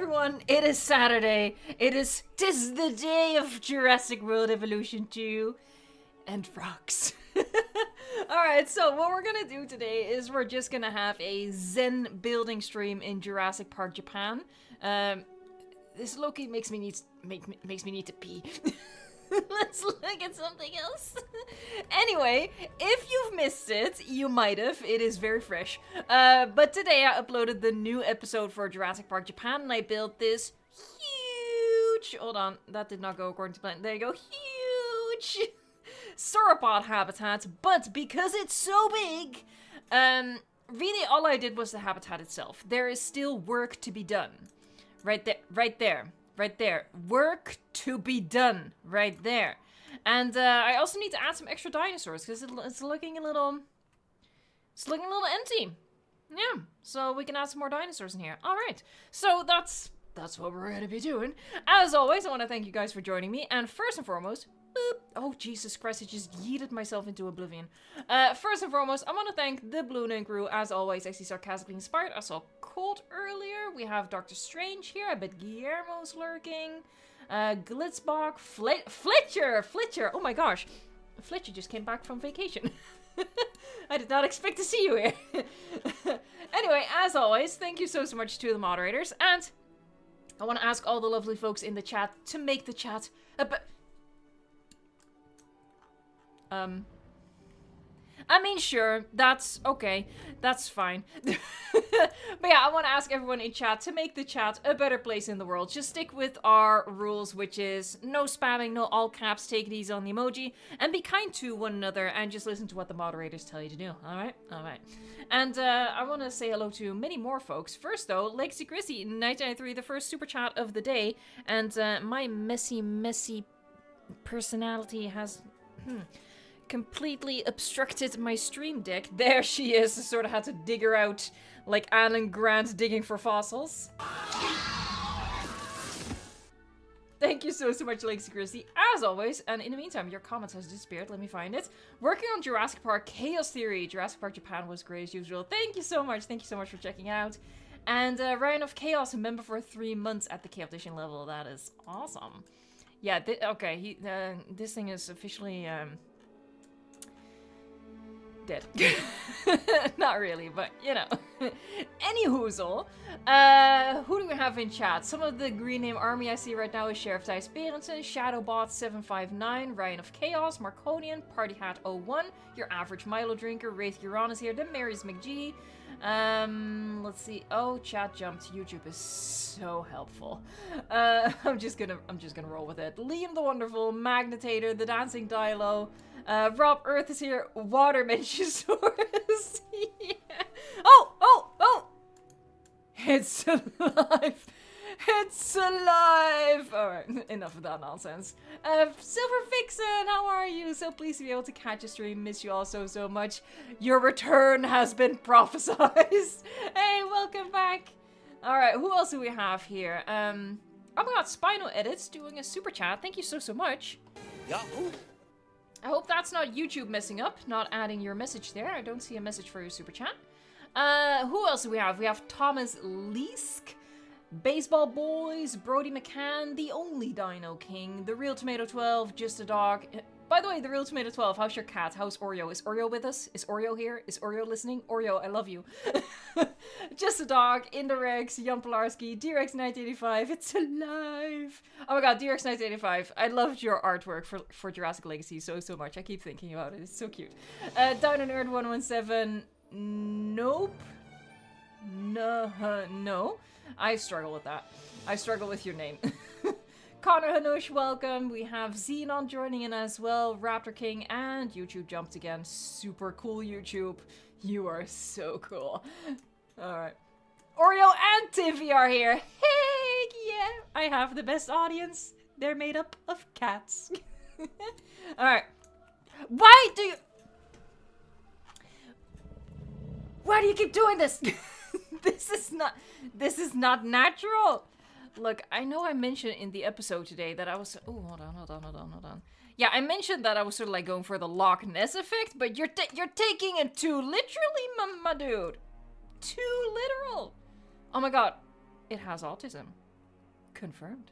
everyone, it is Saturday. Tis the day of Jurassic World Evolution 2 and rocks. Alright, so what we're gonna do today is we're just gonna have a Zen building stream in Jurassic Park, Japan. This Loki makes me need to pee. Let's look at something else. Anyway, if you've missed it, you might have. It is very fresh. But today I uploaded the new episode for Jurassic Park Japan, and I built this huge... Hold on, that did not go according to plan. There you go. Huge sauropod habitat. But because it's so big, really all I did was the habitat itself. There is still work to be done. Right there. Right there. Work to be done. Right there. And I also need to add some extra dinosaurs because it's looking a little... It's looking a little empty. Yeah. So we can add some more dinosaurs in here. Alright. So that's what we're going to be doing. As always, I want to thank you guys for joining me. And first and foremost... Boop. Oh, Jesus Christ, I just yeeted myself into oblivion. First and foremost, I want to thank the Blue Nun crew. As always, I see Sarcastically Inspired. I saw Colt earlier. We have Dr. Strange here. I bet Guillermo's lurking. Glitzbach. Fletcher! Oh my gosh. Fletcher just came back from vacation. I did not expect to see you here. Anyway, as always, thank you so much to the moderators. And I want to ask all the lovely folks in the chat to make the chat a bit... I mean, sure, that's okay. That's fine. But yeah, I want to ask everyone in chat to make the chat a better place in the world. Just stick with our rules, which is no spamming, no all caps, take it easy on the emoji, and be kind to one another, and just listen to what the moderators tell you to do. Alright? Alright. And I want to say hello to many more folks. First, though, Legacy Chrissy, 1993, the first super chat of the day, and my messy personality has... completely obstructed my stream deck. There she is. I sort of had to dig her out like Alan Grant digging for fossils. Thank you so much, Legacy Christie, as always. And in the meantime, your comments has disappeared. Let me find it. Working on Jurassic Park Chaos Theory. Jurassic Park Japan was great as usual. Thank you so much. Thank you so much for checking out. And Ryan of Chaos, a member for 3 months at the Chaotician level. That is awesome. Yeah, okay. This thing is officially... dead. Not really, but you know. Anyhoozle, who do we have in chat? Some of the green name army I see right now is Sheriff Thijs Berendsen, Shadowbot759, Ryan of Chaos, Marconian, Party Hat 01, your average Milo drinker, Wraith Uranus here, the Marys McGee. Let's see. Oh, chat jumped. YouTube is so helpful. I'm just gonna roll with it. Liam the Wonderful, Magnetator, the Dancing Dilo. Rob Earth is here. Watermenchosaurus. Yeah. Oh! It's alive. It's alive. Alright, enough of that nonsense. Silver Vixen, how are you? So pleased to be able to catch a stream. Miss you all so much. Your return has been prophesized. Hey, welcome back. Alright, who else do we have here? Oh my god, Spinal Edits doing a super chat. Thank you so much. Yahoo! I hope that's not YouTube messing up, not adding your message there. I don't see a message for your super chat. Who else do we have? We have Thomas Leask, Baseball Boys, Brody McCann, The Only Dino King, The Real Tomato 12, Just a Dog. By the way, The Real Tomato 12, how's your cat? How's Oreo? Is Oreo with us? Is Oreo here? Is Oreo listening? Oreo, I love you. Just a Dog, Indorex, Jan Polarski, DRX1985, it's alive! Oh my god, DRX1985, I loved your artwork for Jurassic Legacy so much. I keep thinking about it, it's so cute. Down and Earth 117, nope. No. I struggle with that. I struggle with your name. Connor Hanush, welcome. We have Xenon joining in as well. Raptor King and YouTube jumped again. Super cool, YouTube. You are so cool. Alright. Oreo and Tiffy are here. Hey, yeah. I have the best audience. They're made up of cats. Alright. Why do you keep doing this? This is not natural. Look, I know I mentioned in the episode today that I was... Oh, hold on. Yeah, I mentioned that I was sort of like going for the Loch Ness effect, but you're taking it too literally, my dude. Too literal. Oh my god. It has autism. Confirmed.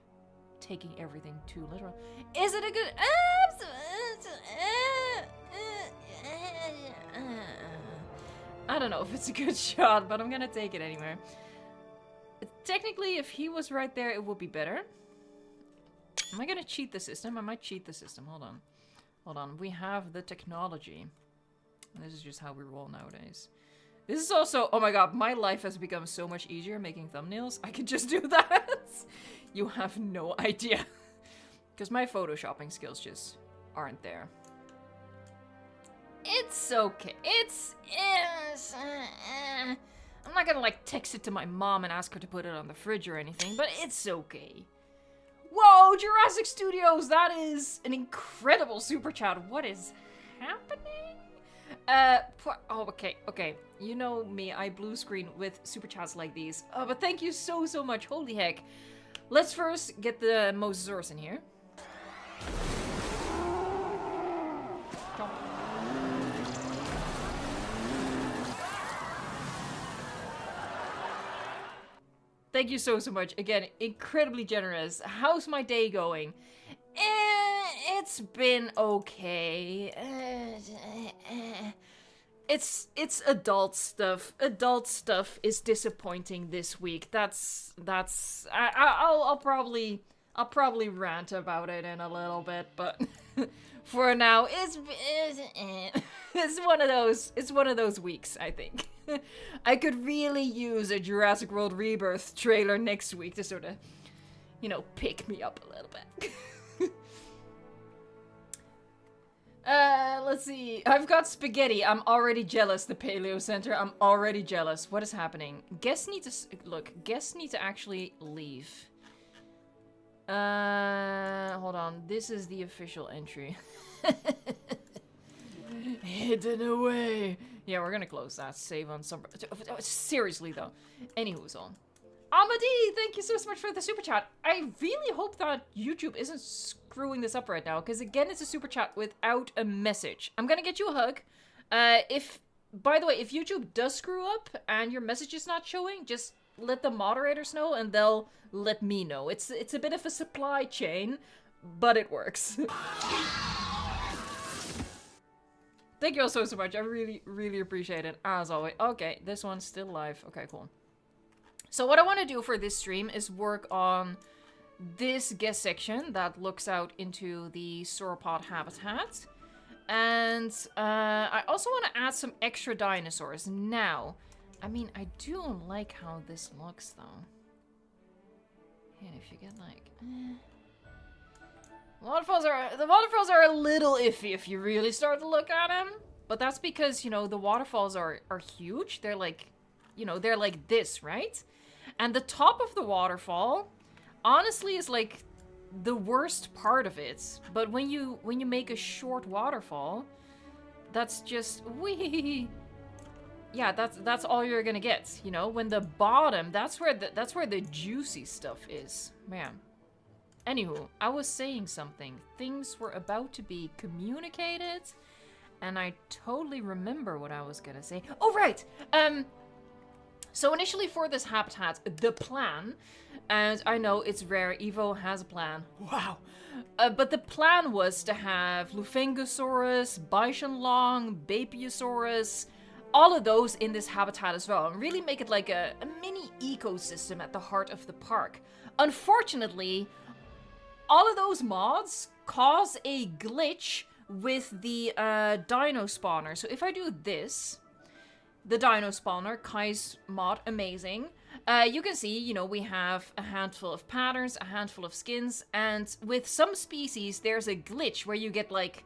Taking everything too literal. Is it a good... I don't know if it's a good shot, but I'm gonna take it anyway. Technically, if he was right there, it would be better. Am I gonna cheat the system? I might cheat the system. Hold on. Hold on. We have the technology. This is just how we roll nowadays. This is also... Oh my god, my life has become so much easier making thumbnails. I could just do that. You have no idea. Because my photoshopping skills just aren't there. It's okay. I'm not gonna like text it to my mom and ask her to put it on the fridge or anything, but it's okay. Whoa, Jurassic Studios! That is an incredible super chat. What is happening? Oh, okay. You know me, I blue screen with super chats like these. But thank you so much. Holy heck. Let's first get the Mosasaurus in here. Thank you so much. Again, incredibly generous. How's my day going? It's been okay. It's adult stuff. Adult stuff is disappointing this week. I'll probably rant about it in a little bit, but for now, it's one of those weeks, I think. I could really use a Jurassic World Rebirth trailer next week to sort of, you know, pick me up a little bit. Let's see. I've got spaghetti. I'm already jealous. The Paleo Center. I'm already jealous. What is happening? Guests need to... Look, guests need to actually leave. Hold on. This is the official entry. Hidden away. Yeah, we're gonna close that. Save on some... Seriously, though. Anywhoozle. Amadi, thank you so much for the super chat. I really hope that YouTube isn't screwing this up right now, because again, it's a super chat without a message. I'm gonna get you a hug. By the way, if YouTube does screw up and your message is not showing, just let the moderators know and they'll let me know. It's a bit of a supply chain, but it works. Thank you all so much. I really appreciate it, as always. Okay, this one's still live. Okay, cool. So what I want to do for this stream is work on this guest section that looks out into the sauropod habitat. And I also want to add some extra dinosaurs. Now, I mean, I do like how this looks, though. And if you get like... The waterfalls are a little iffy if you really start to look at them. But that's because, you know, the waterfalls are huge. They're like, you know, they're like this, right? And the top of the waterfall, honestly, is like the worst part of it. But when you make a short waterfall, that's just wee. Yeah, that's all you're gonna get. You know, when the bottom, that's where the juicy stuff is, man. Anywho, I was saying something. Things were about to be communicated, and I totally remember what I was gonna say. Oh right. So initially for this habitat, the plan, and I know it's rare, Evo has a plan, wow. But the plan was to have Lufengosaurus, Bichonlong, Bapiosaurus, all of those in this habitat as well, and really make it like a mini ecosystem at the heart of the park. Unfortunately, all of those mods cause a glitch with the dino spawner. So if I do this... The dino spawner, Kai's mod, amazing. You can see, you know, we have a handful of patterns, a handful of skins, and with some species, there's a glitch where you get like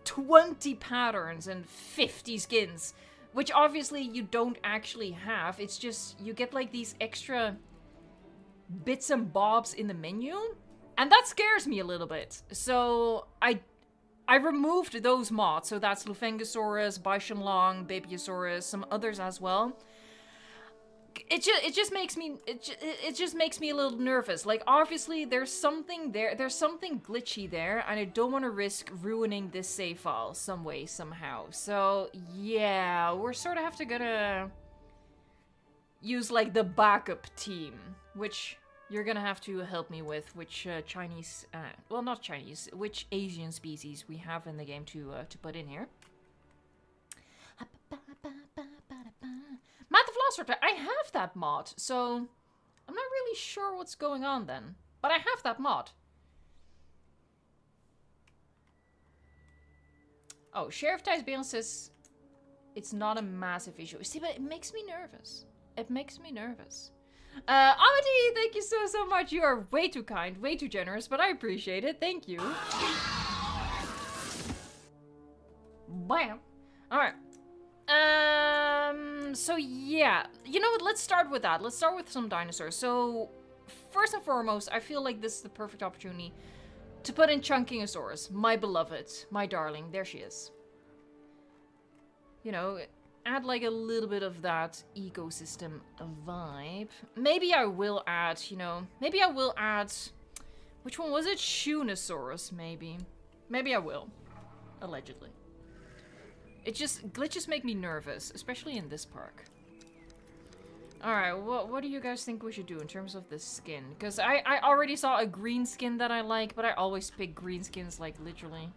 20 patterns and 50 skins, which obviously you don't actually have. It's just, you get like these extra bits and bobs in the menu, and that scares me a little bit. So I removed those mods, so that's Lufengosaurus, Bichonlong, Bapiosaurus, some others as well. It just makes me a little nervous. Like, obviously there's something there, there's something glitchy there, and I don't want to risk ruining this save file some way, somehow. So yeah, we're sort of gonna use like the backup team, which you're gonna have to help me with which Chinese, well, not Chinese, which Asian species we have in the game to put in here. Mod the Velociraptor. I have that mod, so I'm not really sure what's going on then. But I have that mod. Oh, Sheriff Tysbian says it's not a massive issue. See, but it makes me nervous. It makes me nervous. Amity, thank you so much. You are way too kind, way too generous, but I appreciate it. Thank you. Bam. Alright. So yeah. You know what? Let's start with that. Let's start with some dinosaurs. So, first and foremost, I feel like this is the perfect opportunity to put in Chunkingosaurus, my beloved, my darling. There she is. You know, add like a little bit of that ecosystem vibe. Maybe I will add, you know, maybe I will add, which one was it? Shunosaurus, maybe. Maybe I will. Allegedly. Glitches make me nervous, especially in this park. Alright, what do you guys think we should do in terms of the skin? Because I already saw a green skin that I like, but I always pick green skins, like, literally.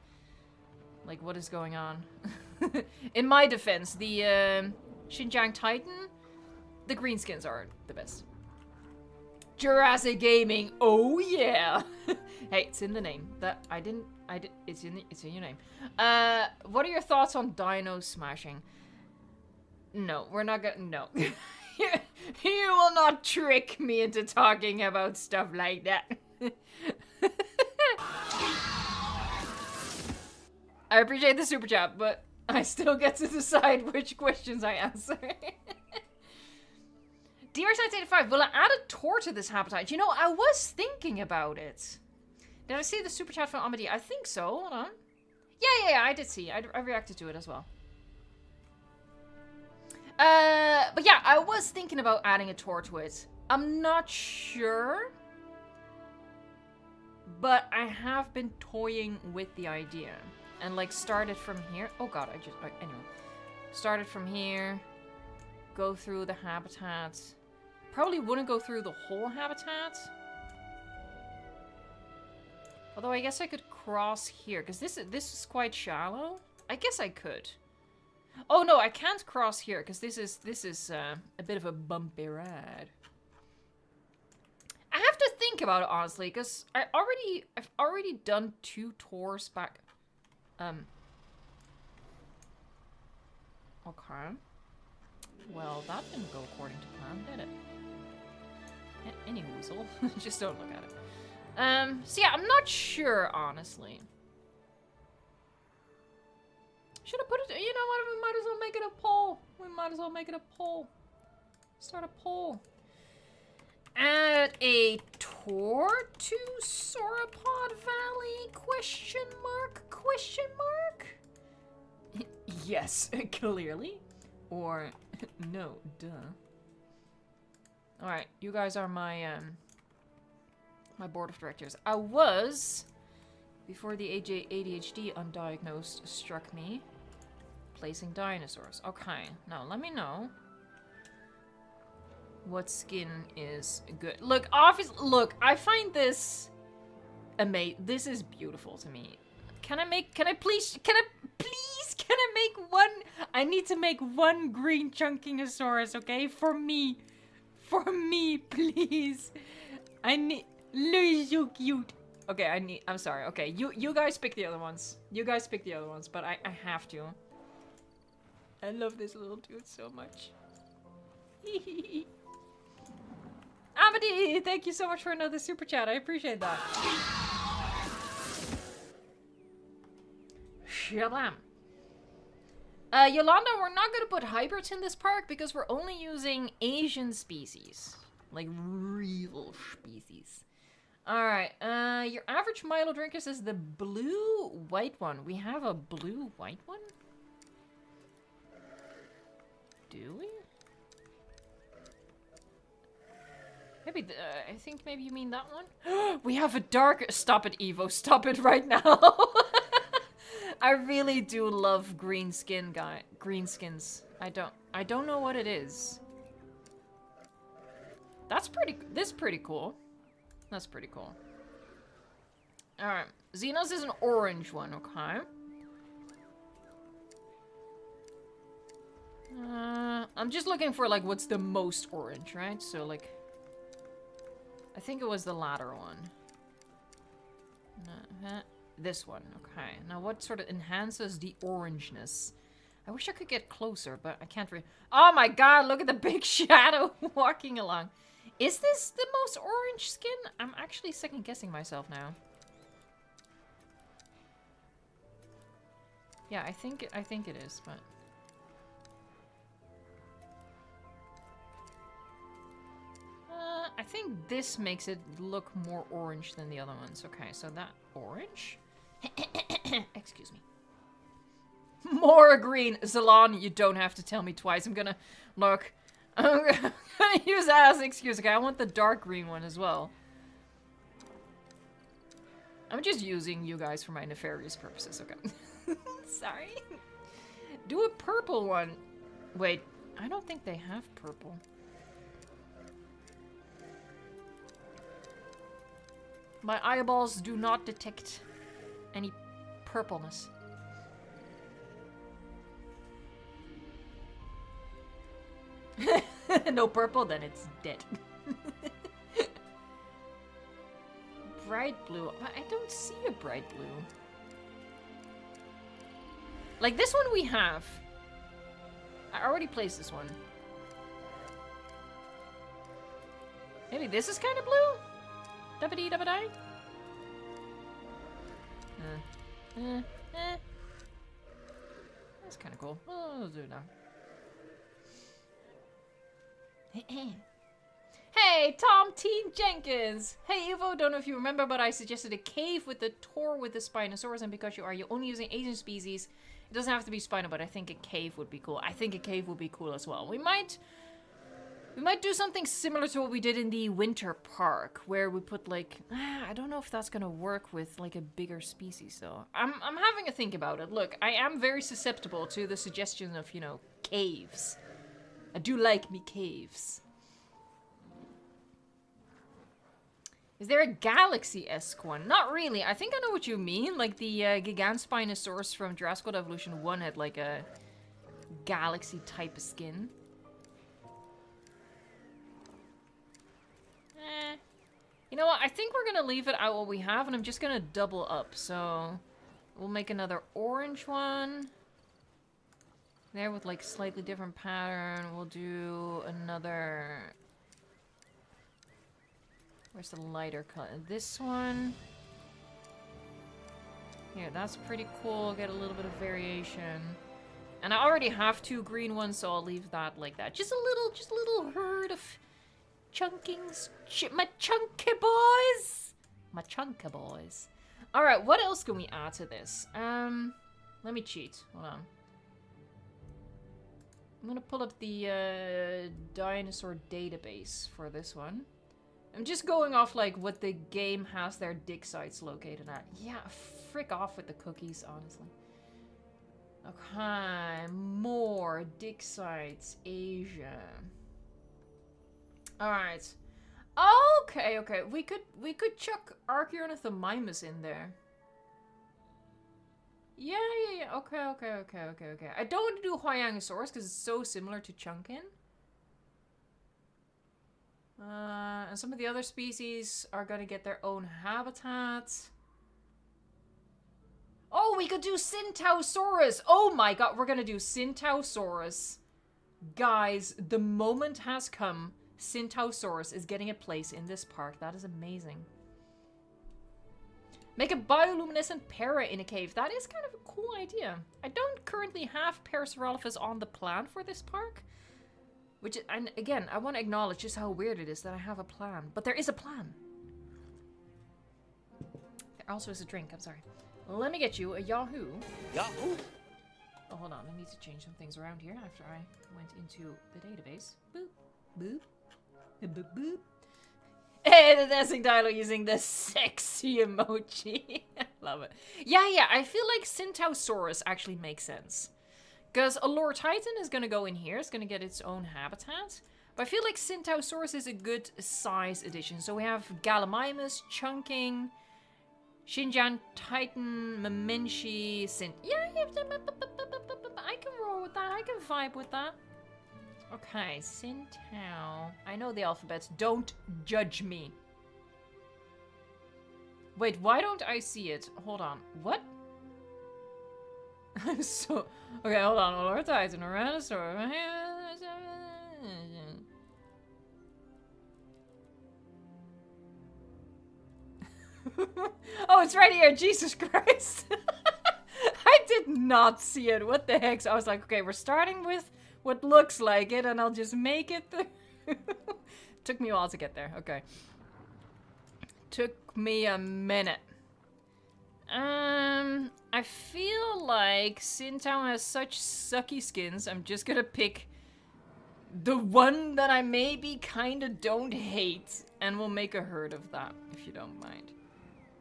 Like, what is going on? In my defense, the Xinjiang Titan, the green skins are the best. Jurassic Gaming, oh yeah! Hey, it's in the name. It's in your name. What are your thoughts on dino smashing? No, we're not gonna, no. You will not trick me into talking about stuff like that. I appreciate the super chat, but I still get to decide which questions I answer. DRX985, will I add a tour to this habitat? You know, I was thinking about it. Did I see the super chat from Amity? I think so. Hold on. Yeah, I did see. I reacted to it as well. But yeah, I was thinking about adding a tour to it. I'm not sure. But I have been toying with the idea. And like started from here. Oh god, anyway. Started from here. Go through the habitat. Probably wouldn't go through the whole habitat. Although I guess I could cross here. Because this is quite shallow. I guess I could. Oh no, I can't cross here because this is a bit of a bumpy ride. I have to think about it honestly, because I've already done 2 tours back. Okay. Well, that didn't go according to plan, did it? Any weasel, just don't look at it. So yeah, I'm not sure honestly. Should have put it, you know what, we might as well make it a poll. We might as well make it a poll. Start a poll. Add a tour to Sauropod Valley? Question mark? Question mark? Yes, clearly. Or, no, duh. Alright, you guys are my, my board of directors. I was, before the ADHD undiagnosed struck me, placing dinosaurs. Okay, now let me know what skin is good. Look, I find this amazing. This is beautiful to me. Can I make one? I need to make one green Chunkingosaurus, okay? For me, please. I need, look, he's so cute. Okay, I'm sorry. Okay, you guys pick the other ones. You guys pick the other ones, but I have to. I love this little dude so much. Amity, thank you so much for another super chat. I appreciate that. Shablam. Yolanda, we're not gonna put hybrids in this park because we're only using Asian species. Like, real species. Alright, your average Milo drinker says the blue-white one. We have a blue-white one? Do we? Maybe, I think maybe you mean that one? We have a dark... Stop it, Evo. Stop it right now. I really do love green skins. I don't know what it is. This is pretty cool. That's pretty cool. Alright. Xenos is an orange one, okay. I'm just looking for, like, what's the most orange, right? So, like... I think it was the latter one. This one, okay. Now, what sort of enhances the orangeness? I wish I could get closer, but I can't really... Oh my god, look at the big shadow walking along. Is this the most orange skin? I'm actually second-guessing myself now. Yeah, I think it is, but... I think this makes it look more orange than the other ones. Okay, so that orange. Excuse me. More green. Zalon, you don't have to tell me twice. I'm gonna look. I'm gonna use that as an excuse. Okay, I want the dark green one as well. I'm just using you guys for my nefarious purposes. Okay. Sorry. Do a purple one. Wait, I don't think they have purple. My eyeballs do not detect any purpleness. No purple, then it's dead. Bright blue. I don't see a bright blue. Like this one we have. I already placed this one. Maybe this is kind of blue? Dabba-dee, dabba-die? That's kind of cool. Oh, I'll do it now. Hey, Tom Teen Jenkins! Hey, Evo, don't know if you remember, but I suggested a cave with the Tor with the Spinosaurus, and because you're only using Asian species, it doesn't have to be Spino, but I think a cave would be cool. I think a cave would be cool as well. We might do something similar to what we did in the winter park, where we put like, I don't know if that's gonna work with like a bigger species though. I'm having a think about it. Look, I am very susceptible to the suggestion of, you know, caves. I do like me caves. Is there a galaxy-esque one? Not really. I think I know what you mean. Like the Gigantospinosaurus from Jurassic World Evolution 1 had like a galaxy type of skin. You know what? I think we're gonna leave it out what we have, and I'm just gonna double up. So we'll make another orange one. There with like slightly different pattern. We'll do another... Where's the lighter color? This one. Here, that's pretty cool. Get a little bit of variation. And I already have 2 green ones, so I'll leave that like that. Just a little herd of chunkings. My chunky boys! My chunky boys. Alright, what else can we add to this? Let me cheat. Hold on. I'm gonna pull up the dinosaur database for this one. I'm just going off like what the game has their dig sites located at. Yeah, frick off with the cookies, honestly. Okay, more dig sites, Asia. All right. Okay. We could chuck Archaeornithomimus in there. Yeah. Okay. I don't want to do Huayangosaurus because it's so similar to Chunkin. And some of the other species are gonna get their own habitats. Oh, we could do Syntausaurus! Oh my god, we're gonna do Syntausaurus. Guys, the moment has come. Syntausaurus is getting a place in this park. That is amazing. Make a bioluminescent para in a cave. That is kind of a cool idea. I don't currently have Parasaurolophus on the plan for this park. Which, and again, I want to acknowledge just how weird it is that I have a plan. But there is a plan. There also is a drink, I'm sorry. Let me get you a Yahoo. Yahoo! Oh, hold on, I need to change some things around here after I went into the database. Boop, boop, boop, boop. Hey, the dancing dino using the sexy emoji. I love it. Yeah, I feel like Syntausaurus actually makes sense. Because Allure Titan is going to go in here. It's going to get its own habitat. But I feel like Syntausaurus is a good size addition. So we have Gallimimus, Chunking, Xinjiang Titan, Mamenshi, Yeah, I can roll with that. I can vibe with that. Okay, Sintau. I know the alphabet. Don't judge me. Wait, why don't I see it? Hold on. What? I'm so... Okay, hold on. Lord Titan, Dinosaur. Oh, it's right here. Jesus Christ. I did not see it. What the heck? So I was like, okay, we're starting with what looks like it, and I'll just make it. Took me a while to get there. Okay. Took me a minute. I feel like Sintau has such sucky skins. I'm just gonna pick the one that I maybe kinda don't hate, and we'll make a herd of that, if you don't mind.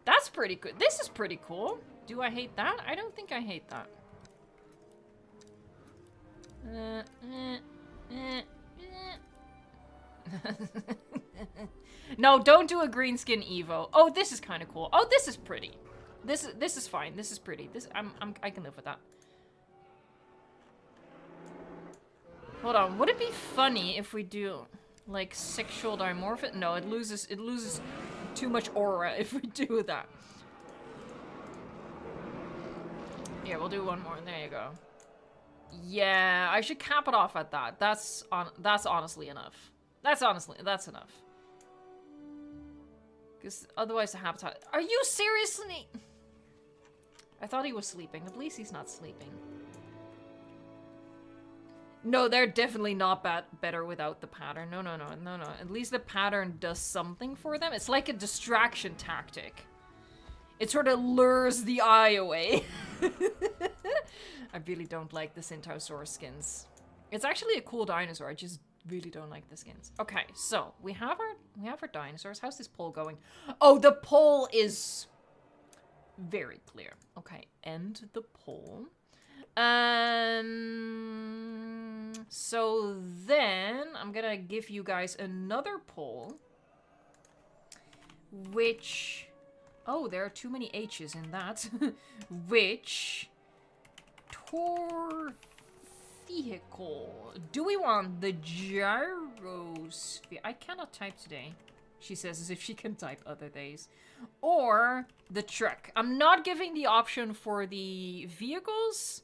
That's pretty good. This is pretty cool. Do I hate that? I don't think I hate that. No, don't do a green skin Evo. Oh, this is kind of cool. Oh, this is pretty. This is fine. This is pretty. I can live with that. Hold on. Would it be funny if we do like sexual dimorphism? No, it loses too much aura if we do that. Yeah, we'll do one more. There you go. Yeah, I should cap it off at that. That's honestly enough. That's enough. Because otherwise the habitat... Are you seriously... I thought he was sleeping. At least he's not sleeping. No, they're definitely not better without the pattern. No. At least the pattern does something for them. It's like a distraction tactic. It sort of lures the eye away. I really don't like the Syntausaurus skins. It's actually a cool dinosaur. I just really don't like the skins. Okay, so we have our dinosaurs. How's this poll going? Oh, the poll is very clear. Okay, end the poll. So then I'm gonna give you guys another poll, which, oh, there are too many H's in that. Which tour vehicle do we want? The gyrosphere. I cannot type today, she says, as if she can type other days. Or the truck. I'm not giving the option for the vehicles,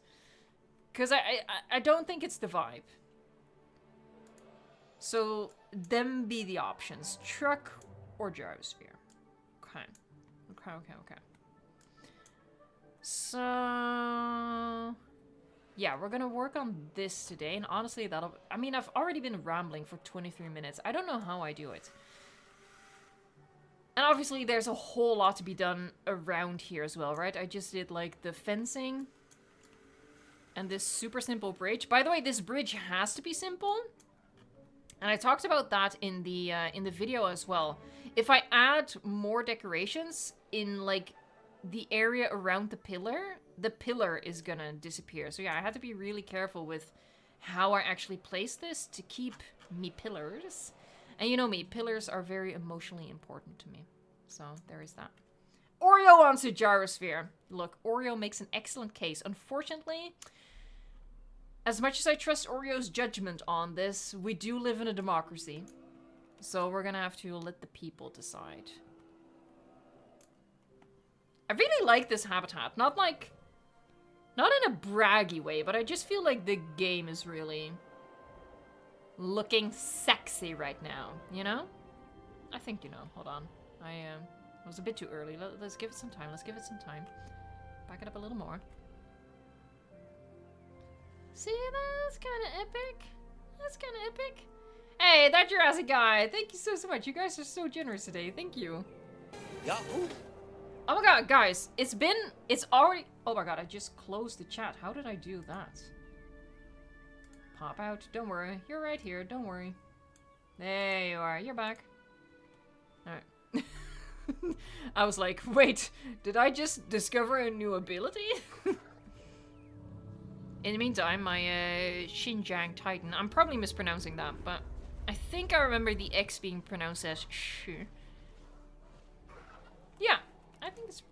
because I don't think it's the vibe. So, them be the options. Truck or gyrosphere. Okay. Okay. So... yeah, we're gonna work on this today, and honestly, I mean, I've already been rambling for 23 minutes. I don't know how I do it. And obviously, there's a whole lot to be done around here as well, right? I just did, like, the fencing and this super simple bridge. By the way, this bridge has to be simple. And I talked about that in the video as well. If I add more decorations in, like, the area around the pillar is gonna disappear. So yeah, I had to be really careful with how I actually place this to keep me pillars. And you know me, pillars are very emotionally important to me. So there is that. Oreo wants a gyrosphere. Look, Oreo makes an excellent case. Unfortunately, as much as I trust Oreo's judgment on this, we do live in a democracy. So we're gonna have to let the people decide. I really like this habitat. Not in a braggy way, but I just feel like the game is really looking sexy right now, you know? I think you know. Hold on. I was a bit too early. Let's give it some time. Back it up a little more. See, that's kind of epic. Hey, that Jurassic guy. Thank you so much. You guys are so generous today. Thank you. Yahoo! Oh my god, guys. It's already... Oh my god, I just closed the chat. How did I do that? Pop out. Don't worry. You're right here. Don't worry. There you are. You're back. Alright. I was like, wait, did I just discover a new ability? In the meantime, my Xinjiang Titan, I'm probably mispronouncing that, but I think I remember the X being pronounced as sh. Yeah, I think it's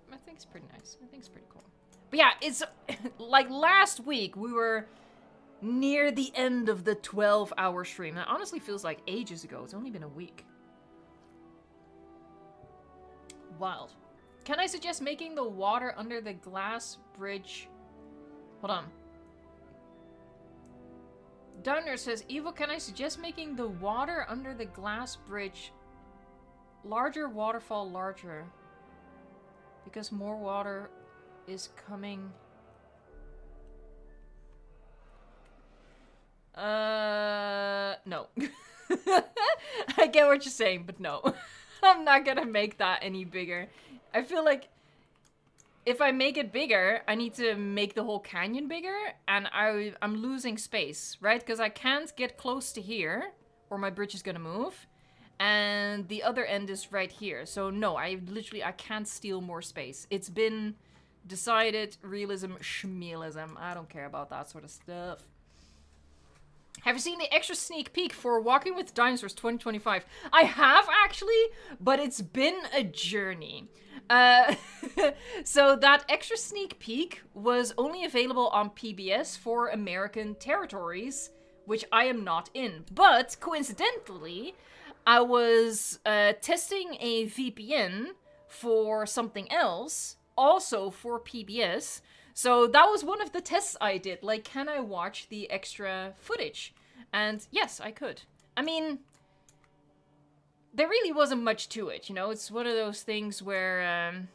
pretty nice. I think it's pretty cool. But yeah, it's like last week we were near the end of the 12-hour stream. That honestly feels like ages ago. It's only been a week. Wild. Can I suggest making the water under the glass bridge? Hold on. Downer says, Evo, can I suggest making the water under the glass bridge larger, waterfall larger? Because more water is coming. No. I get what you're saying, but no. I'm not gonna make that any bigger. I feel like if I make it bigger, I need to make the whole canyon bigger, and I'm losing space, right? Because I can't get close to here, or my bridge is gonna move. And the other end is right here. So no, I can't steal more space. It's been decided, realism, schmealism. I don't care about that sort of stuff. Have you seen the extra sneak peek for Walking with Dinosaurs 2025? I have actually, but it's been a journey. So that extra sneak peek was only available on PBS for American territories, which I am not in. But coincidentally, I was testing a VPN for something else, also for PBS. So that was one of the tests I did. Like, can I watch the extra footage? And yes, I could. I mean, there really wasn't much to it, you know? It's one of those things where,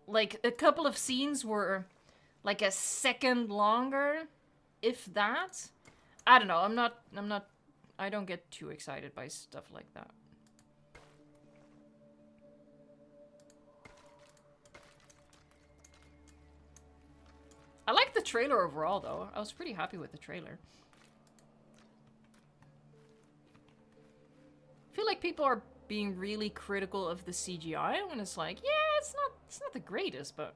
like, a couple of scenes were, like, a second longer, if that. I don't know, I don't get too excited by stuff like that. I like the trailer overall, though. I was pretty happy with the trailer. I feel like people are being really critical of the CGI, when it's like, yeah, it's not the greatest, but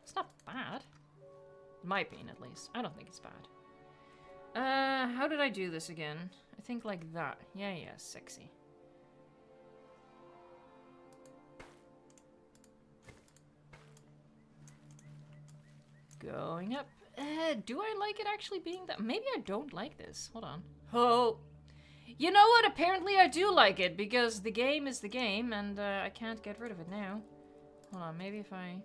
it's not bad. In my opinion, at least. I don't think it's bad. How did I do this again? I think like that. Yeah, sexy. Going up. Do I like it actually being that? Maybe I don't like this. Hold on. Oh. You know what? Apparently I do like it, because the game is the game, and I can't get rid of it now. Hold on, maybe if I...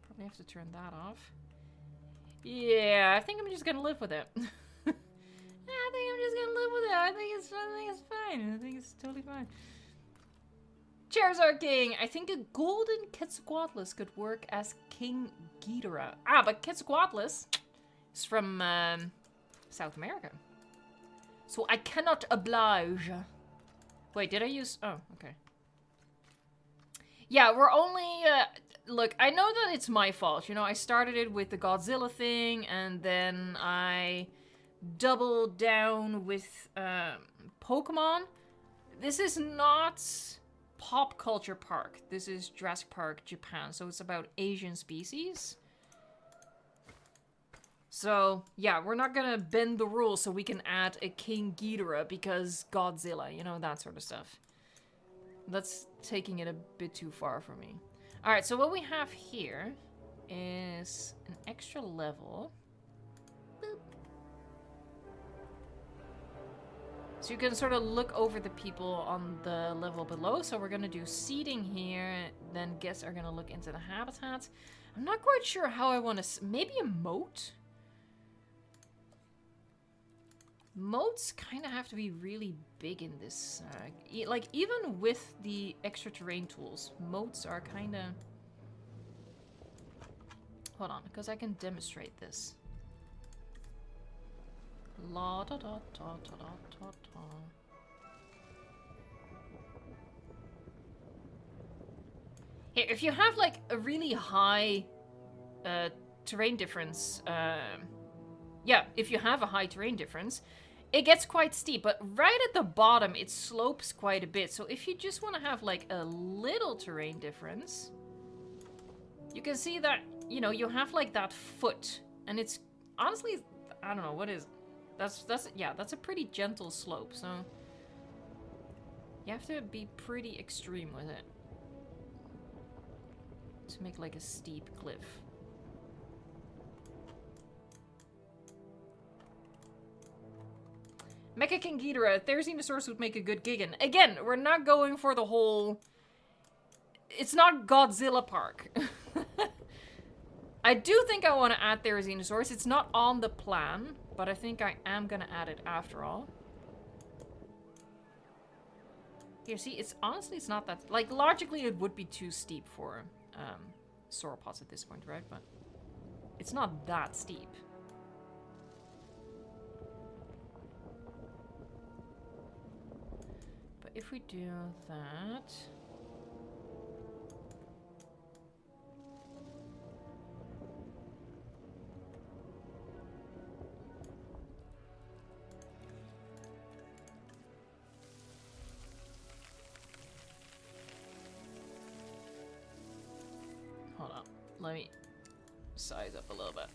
probably have to turn that off. Yeah, I think I'm just gonna live with it. I think I'm just gonna live with it. I think it's fine. I think it's totally fine. Charizard King! I think a golden Quetzalcoatlus could work as King Ghidorah. Ah, but Quetzalcoatlus is from South America. So I cannot oblige. Wait, did I use... Oh, okay. Yeah, we're only... look, I know that it's my fault. You know, I started it with the Godzilla thing, and then I doubled down with Pokemon. This is not Pop Culture Park. This is Jurassic Park, Japan. So it's about Asian species. So, yeah, we're not gonna bend the rules so we can add a King Ghidorah because Godzilla, you know, that sort of stuff. That's taking it a bit too far for me. Alright, so what we have here is an extra level. Boop. So you can sort of look over the people on the level below. So we're gonna do seating here, then guests are gonna look into the habitat. I'm not quite sure how I want to... Maybe a moat? Moats kind of have to be really big in this. Like, even with the extra terrain tools, moats are kind of... Hold on, because I can demonstrate this. La da da da da da da da. Here, if you have like a really high terrain difference, yeah, if you have a high terrain difference, it gets quite steep, but right at the bottom it slopes quite a bit. So if you just want to have like a little terrain difference, you can see that, you know, you have like that foot, and it's honestly, I don't know, what is... yeah, that's a pretty gentle slope, so... You have to be pretty extreme with it. To make like a steep cliff. Mecha King Ghidorah, Therizinosaurus would make a good Gigan. Again, we're not going for the whole... It's not Godzilla Park. I do think I want to add Therizinosaurus. It's not on the plan, but I think I am going to add it after all. Here, see, it's honestly, it's not that... Like, logically, it would be too steep for sauropods at this point, right? But it's not that steep. But if we do that... Hold on. Let me size up a little bit.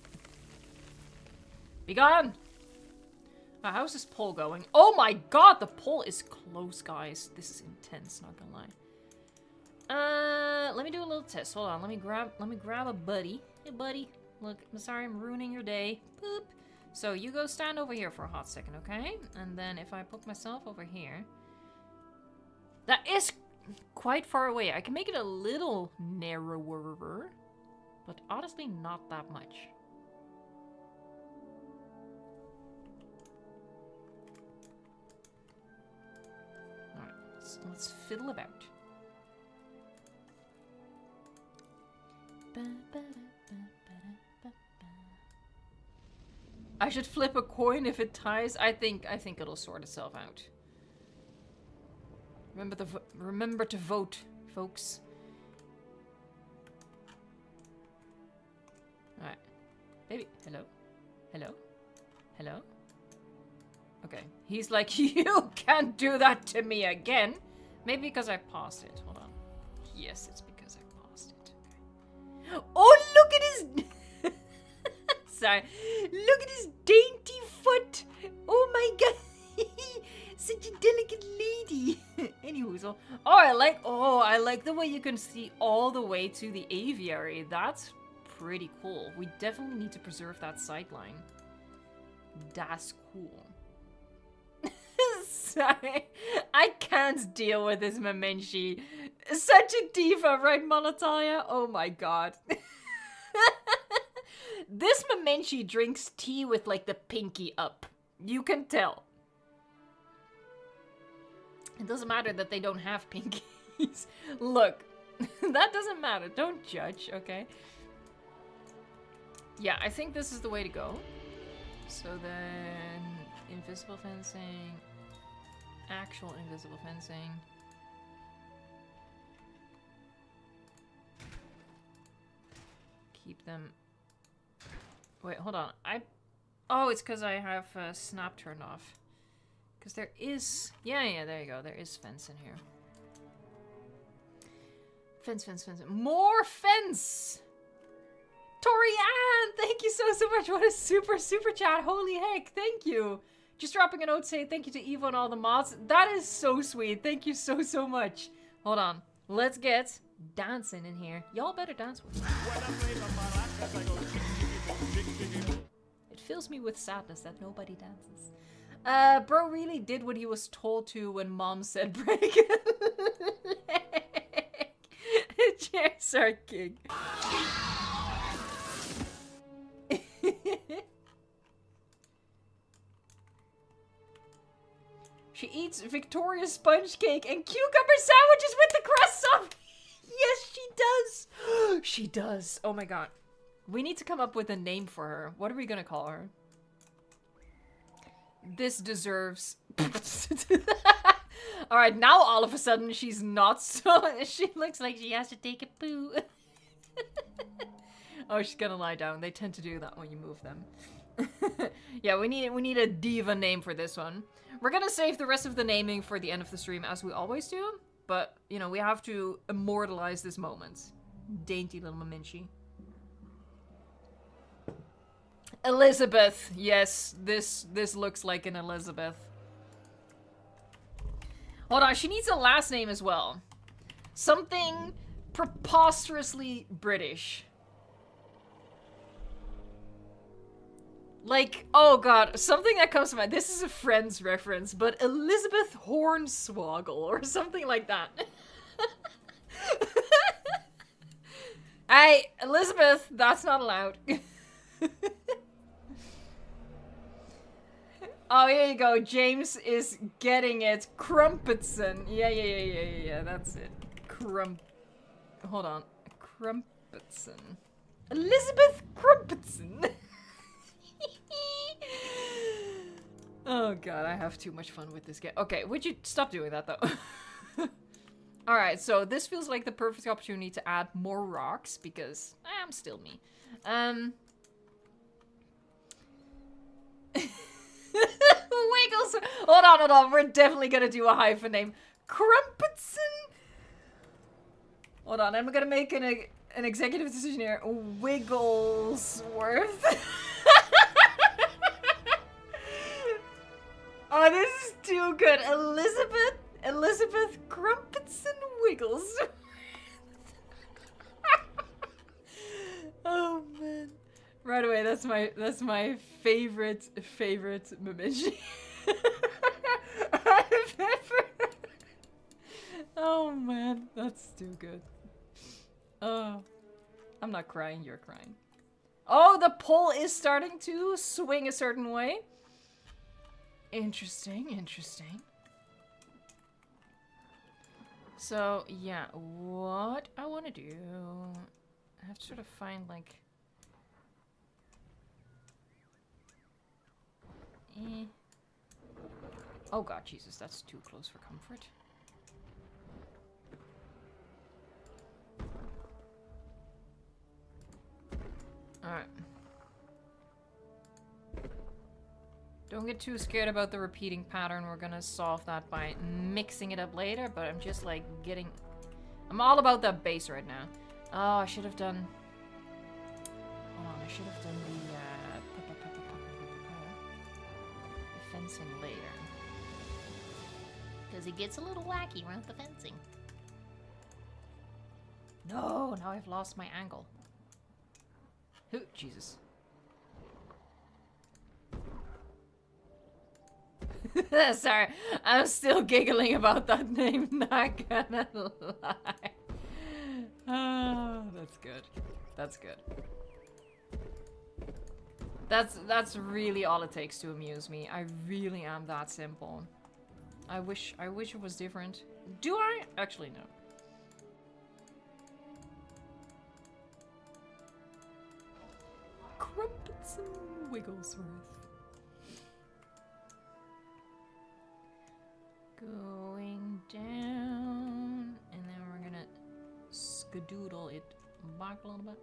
Be gone! How's this pole going? Oh my god, the pole is close, guys. This is intense, not gonna lie. Let me do a little test. Hold on, let me grab a buddy. Hey buddy, look, I'm sorry I'm ruining your day. Boop. So you go stand over here for a hot second, okay? And then if I put myself over here... That is quite far away. I can make it a little narrower, but honestly not that much. Alright, let's fiddle about. I should flip a coin if it ties. I think it'll sort itself out. Remember to vote, folks. Alright. Baby, hello? Hello? Hello? Okay. He's like, you can't do that to me again. Maybe because I paused it. Hold on. Yes, it's because I paused it. Okay. Oh, look at his... Sorry. Look at his dainty foot. Oh my god. Such a delicate lady. Anywho, so... Oh, I like the way you can see all the way to the aviary. That's pretty cool. We definitely need to preserve that sightline. That's cool. Sorry. I can't deal with this Mamenshi. Such a diva, right, Monotaya? Oh my god. This Mamenshi drinks tea with, like, the pinky up. You can tell. It doesn't matter that they don't have pinkies. Look, that doesn't matter. Don't judge, okay? Yeah, I think this is the way to go. So then, invisible fencing, actual invisible fencing. Keep them... Wait, hold on. Oh, it's because I have snap turned off. Because there is... Yeah, there you go. There is fence in here. Fence. More fence! Torianne! Thank you so much. What a super chat. Holy heck. Thank you. Just dropping a note saying thank you to Evo and all the mods. That is so sweet. Thank you so much. Hold on. Let's get dancing in here. Y'all better dance with me. It fills me with sadness that nobody dances. Bro really did what he was told to when mom said break a leg. Cheers, our king. She eats Victoria sponge cake and cucumber sandwiches with the crust on. Yes, she does. She does. Oh my god. We need to come up with a name for her. What are we gonna call her? This deserves... Alright, now all of a sudden she's not so... She looks like she has to take a poo. Oh, she's gonna lie down. They tend to do that when you move them. Yeah, we need a diva name for this one. We're gonna save the rest of the naming for the end of the stream, as we always do. But, you know, we have to immortalize this moment. Dainty little Mamenshi. Elizabeth. Yes, this looks like an Elizabeth. Hold on, she needs a last name as well. Something preposterously British. Like, oh god, something that comes to mind. This is a Friends reference, but Elizabeth Hornswoggle or something like that. Hey, Elizabeth, that's not allowed. Oh, here you go. James is getting it. Crumpetson. Yeah, that's it. Hold on. Crumpetson. Elizabeth Crumpetson. Oh god, I have too much fun with this game. Okay, would you stop doing that though? Alright, so this feels like the perfect opportunity to add more rocks because I'm still me. Wiggles. Hold on. We're definitely gonna do a hyphen name. Crumpetson. Hold on, I'm gonna make an executive decision here. Wigglesworth. Oh, this is too good. Elizabeth Crumpetson Wiggles. Oh man. Right away, that's my favorite emoji I've ever. Oh man, that's too good. Oh, I'm not crying, you're crying. Oh, the poll is starting to swing a certain way. Interesting. So, yeah, what I want to do, I have to sort of find, like... Oh god, Jesus, that's too close for comfort. Alright. Don't get too scared about the repeating pattern. We're gonna solve that by mixing it up later, but I'm just like getting... I'm all about that base right now. Oh, I should have done... Hold on, I should have done the fencing later. Because it gets a little wacky around the fencing. No, now I've lost my angle. Ooh, Jesus. Sorry, I'm still giggling about that name, not gonna lie. Oh, that's good. That's good. That's really all it takes to amuse me. I really am that simple. I wish it was different. Do I? Actually, no. Crumpets and Wigglesworth. Going down, and then we're gonna skadoodle it back a little bit.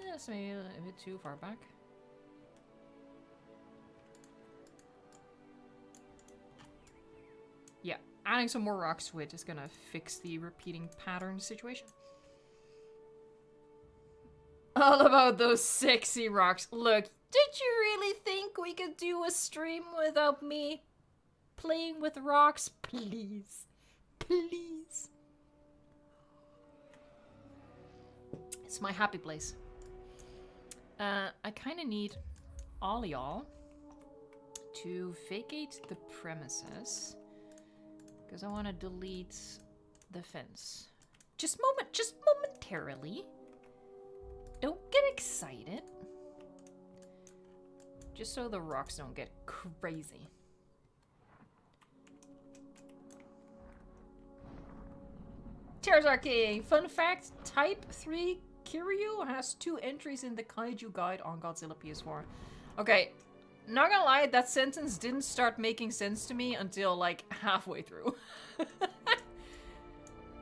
That's maybe a bit too far back. Yeah, adding some more rocks to it is gonna fix the repeating pattern situation. All about those sexy rocks. Look, did you really think we could do a stream without me playing with rocks? Please. Please. It's my happy place. I kind of need all y'all to vacate the premises because I want to delete the fence. Just momentarily. Don't get excited. Just so the rocks don't get crazy. Tears King. Fun fact, Type 3 Kiryu has 2 entries in the Kaiju Guide on Godzilla PS4. Okay, not gonna lie, that sentence didn't start making sense to me until like halfway through.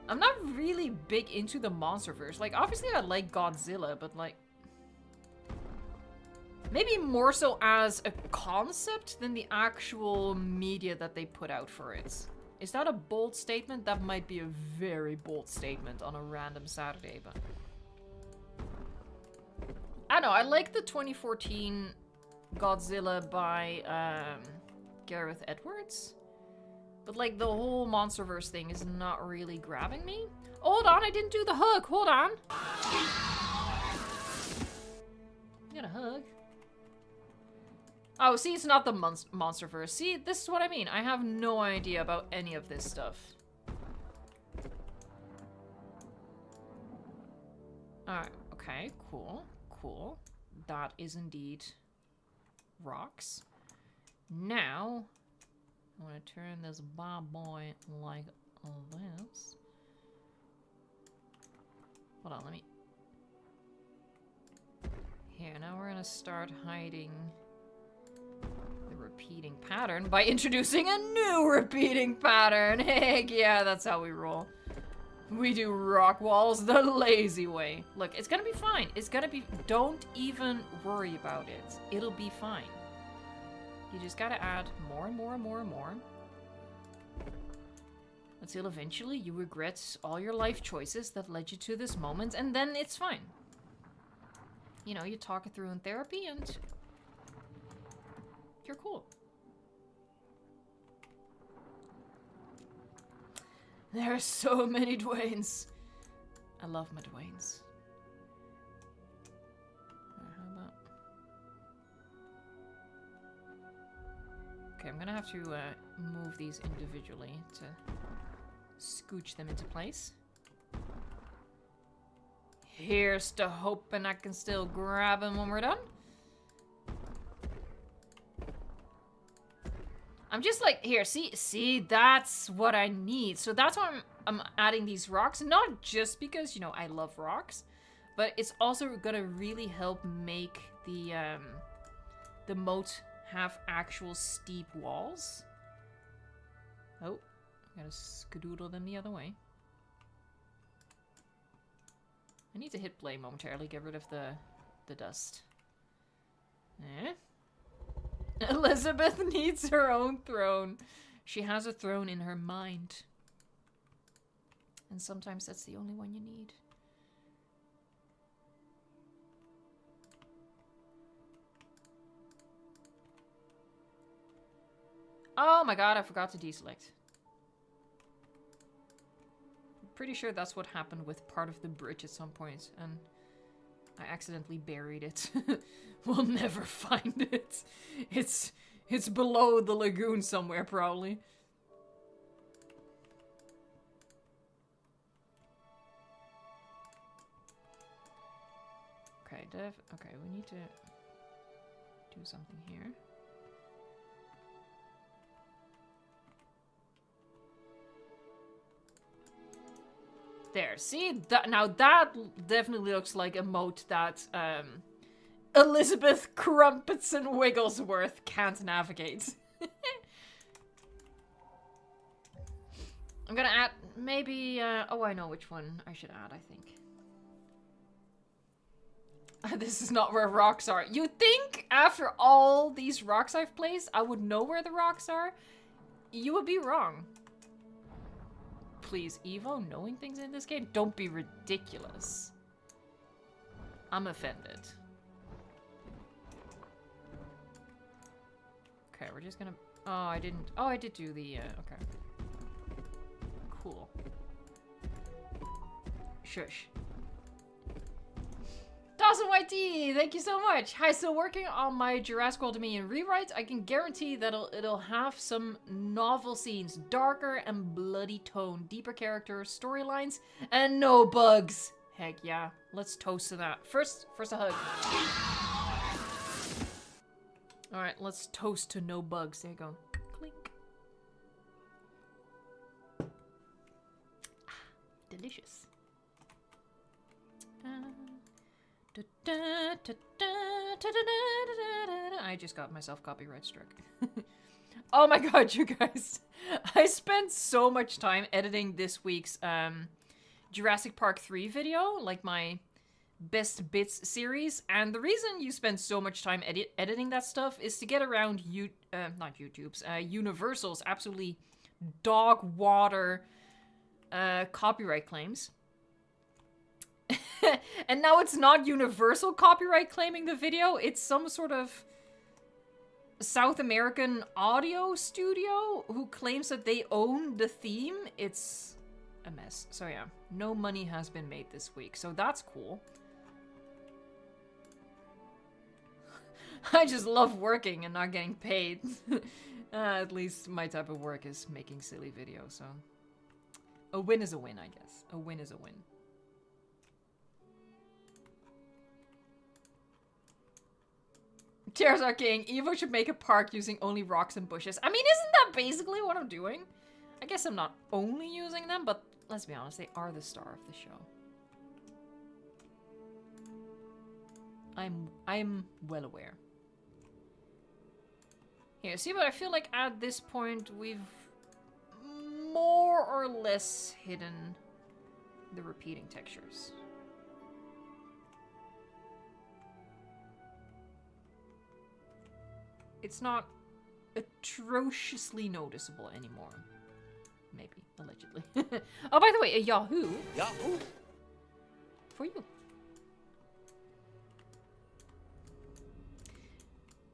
I'm not really big into the monsterverse. Like, obviously I like Godzilla, but like... maybe more so as a concept than the actual media that they put out for it. Is that a bold statement? That might be a very bold statement on a random Saturday, but... I don't know, I like the 2014 Godzilla by Gareth Edwards. But like the whole Monsterverse thing is not really grabbing me. Oh, hold on, I didn't do the hug. Hold on. Get a hug. Oh, see, it's not the Monsterverse. See, this is what I mean. I have no idea about any of this stuff. Alright, okay, cool. Cool. That is indeed rocks. Now, I want to turn this bad boy like this. Hold on, let me... Here, now we're gonna start hiding the repeating pattern by introducing a new repeating pattern. Heck yeah, that's how we roll. We do rock walls the lazy way. Look, it's gonna be fine. It's gonna be... Don't even worry about it. It'll be fine. You just gotta add more and more and more and more. Until eventually you regret all your life choices that led you to this moment, and then it's fine. You know, you talk it through in therapy and... you're cool. There are so many Dwaynes. I love my Dwaynes. How about... Okay, I'm gonna have to move these individually to scooch them into place. Here's to hoping I can still grab them when we're done. I'm just like, here, see, that's what I need. So that's why I'm adding these rocks. Not just because, you know, I love rocks, but it's also gonna really help make the moat have actual steep walls. Oh, I gotta skedoodle them the other way. I need to hit play momentarily, get rid of the dust. Eh? Elizabeth needs her own throne. She has a throne in her mind. And sometimes that's the only one you need. Oh my god, I forgot to deselect. I'm pretty sure that's what happened with part of the bridge at some point, and I accidentally buried it. We'll never find it. It's below the lagoon somewhere, probably. Okay, okay, we need to do something here. There, see? Now that definitely looks like a moat that Elizabeth Crumpets and Wigglesworth can't navigate. I'm gonna add maybe, oh, I know which one I should add, I think. This is not where rocks are. You think after all these rocks I've placed, I would know where the rocks are? You would be wrong. Please, Evo, knowing things in this game? Don't be ridiculous. I'm offended. Okay, we're just gonna... Oh, I didn't... Oh, I did do the... okay. Cool. Shush. Dawson YT, thank you so much. Hi, still working on my Jurassic World Dominion rewrite. I can guarantee that it'll have some novel scenes, darker and bloody tone, deeper characters, storylines, and no bugs. Heck yeah, let's toast to that. First a hug. All right, let's toast to no bugs. There you go. Clink. Delicious. I just got myself copyright struck. Oh my god, you guys. I spent so much time editing this week's Jurassic Park 3 video, like my best bits series, and the reason you spend so much time editing that stuff is to get around not YouTube's, Universal's absolutely dog water copyright claims. And now it's not Universal copyright claiming the video. It's some sort of South American audio studio who claims that they own the theme. It's a mess. So yeah, no money has been made this week. So that's cool. I just love working and not getting paid. At least my type of work is making silly videos, so... A win is a win, I guess. A win is a win. Tears are king. Evo should make a park using only rocks and bushes. I mean, isn't that basically what I'm doing? I guess I'm not only using them, but let's be honest, they are the star of the show. I'm well aware. Here, see, but I feel like at this point we've more or less hidden the repeating textures. It's not atrociously noticeable anymore. Maybe, allegedly. Oh, by the way, a Yahoo! Yahoo! For you.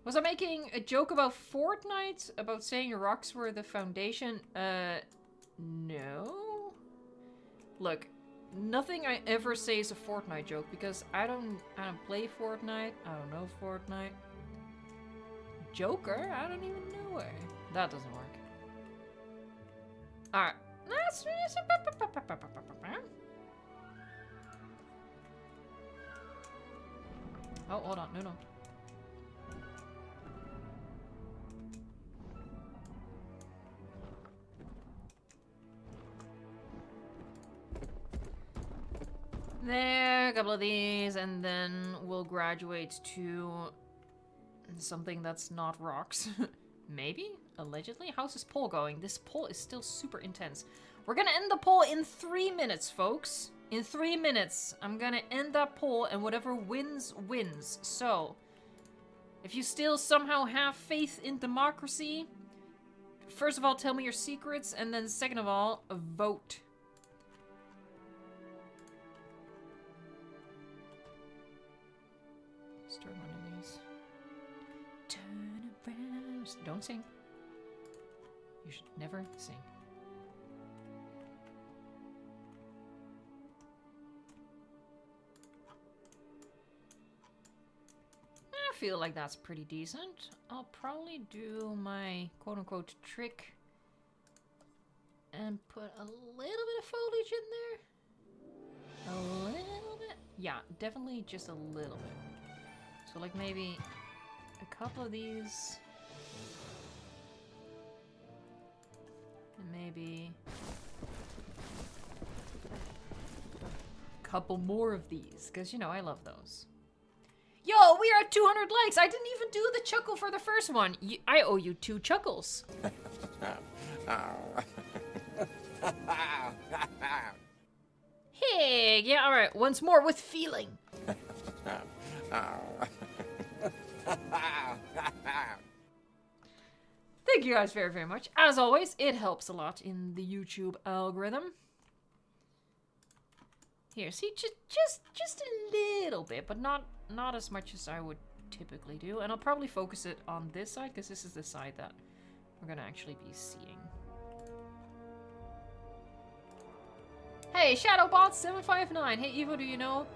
Was I making a joke about Fortnite? About saying rocks were the foundation? No. Look, nothing I ever say is a Fortnite joke because I don't play Fortnite. I don't know Fortnite. Joker? I don't even know her. That doesn't work. Alright. Oh, hold on. No. There, a couple of these, and then we'll graduate to something that's not rocks. Maybe? Allegedly? How's this poll going? This poll is still super intense. We're gonna end the poll in 3 minutes, folks. In 3 minutes, I'm gonna end that poll, and whatever wins, wins. So, if you still somehow have faith in democracy, first of all, tell me your secrets, and then second of all, vote. Start one of these. Turn around. Don't sing. You should never sing. I feel like that's pretty decent. I'll probably do my quote-unquote trick and put a little bit of foliage in there. A little bit? Yeah, definitely just a little bit. So like maybe a couple of these. And maybe a couple more of these, because you know I love those. Yo, we are at 200 likes. I didn't even do the chuckle for the first one. I owe you 2 chuckles. Hey, yeah, all right. Once more with feeling. Thank you guys very, very much. As always, it helps a lot in the YouTube algorithm. Here, see, just a little bit, but not as much as I would typically do. And I'll probably focus it on this side, because this is the side that we're gonna actually be seeing. Hey, Shadowbot759. Hey, Evo, do you know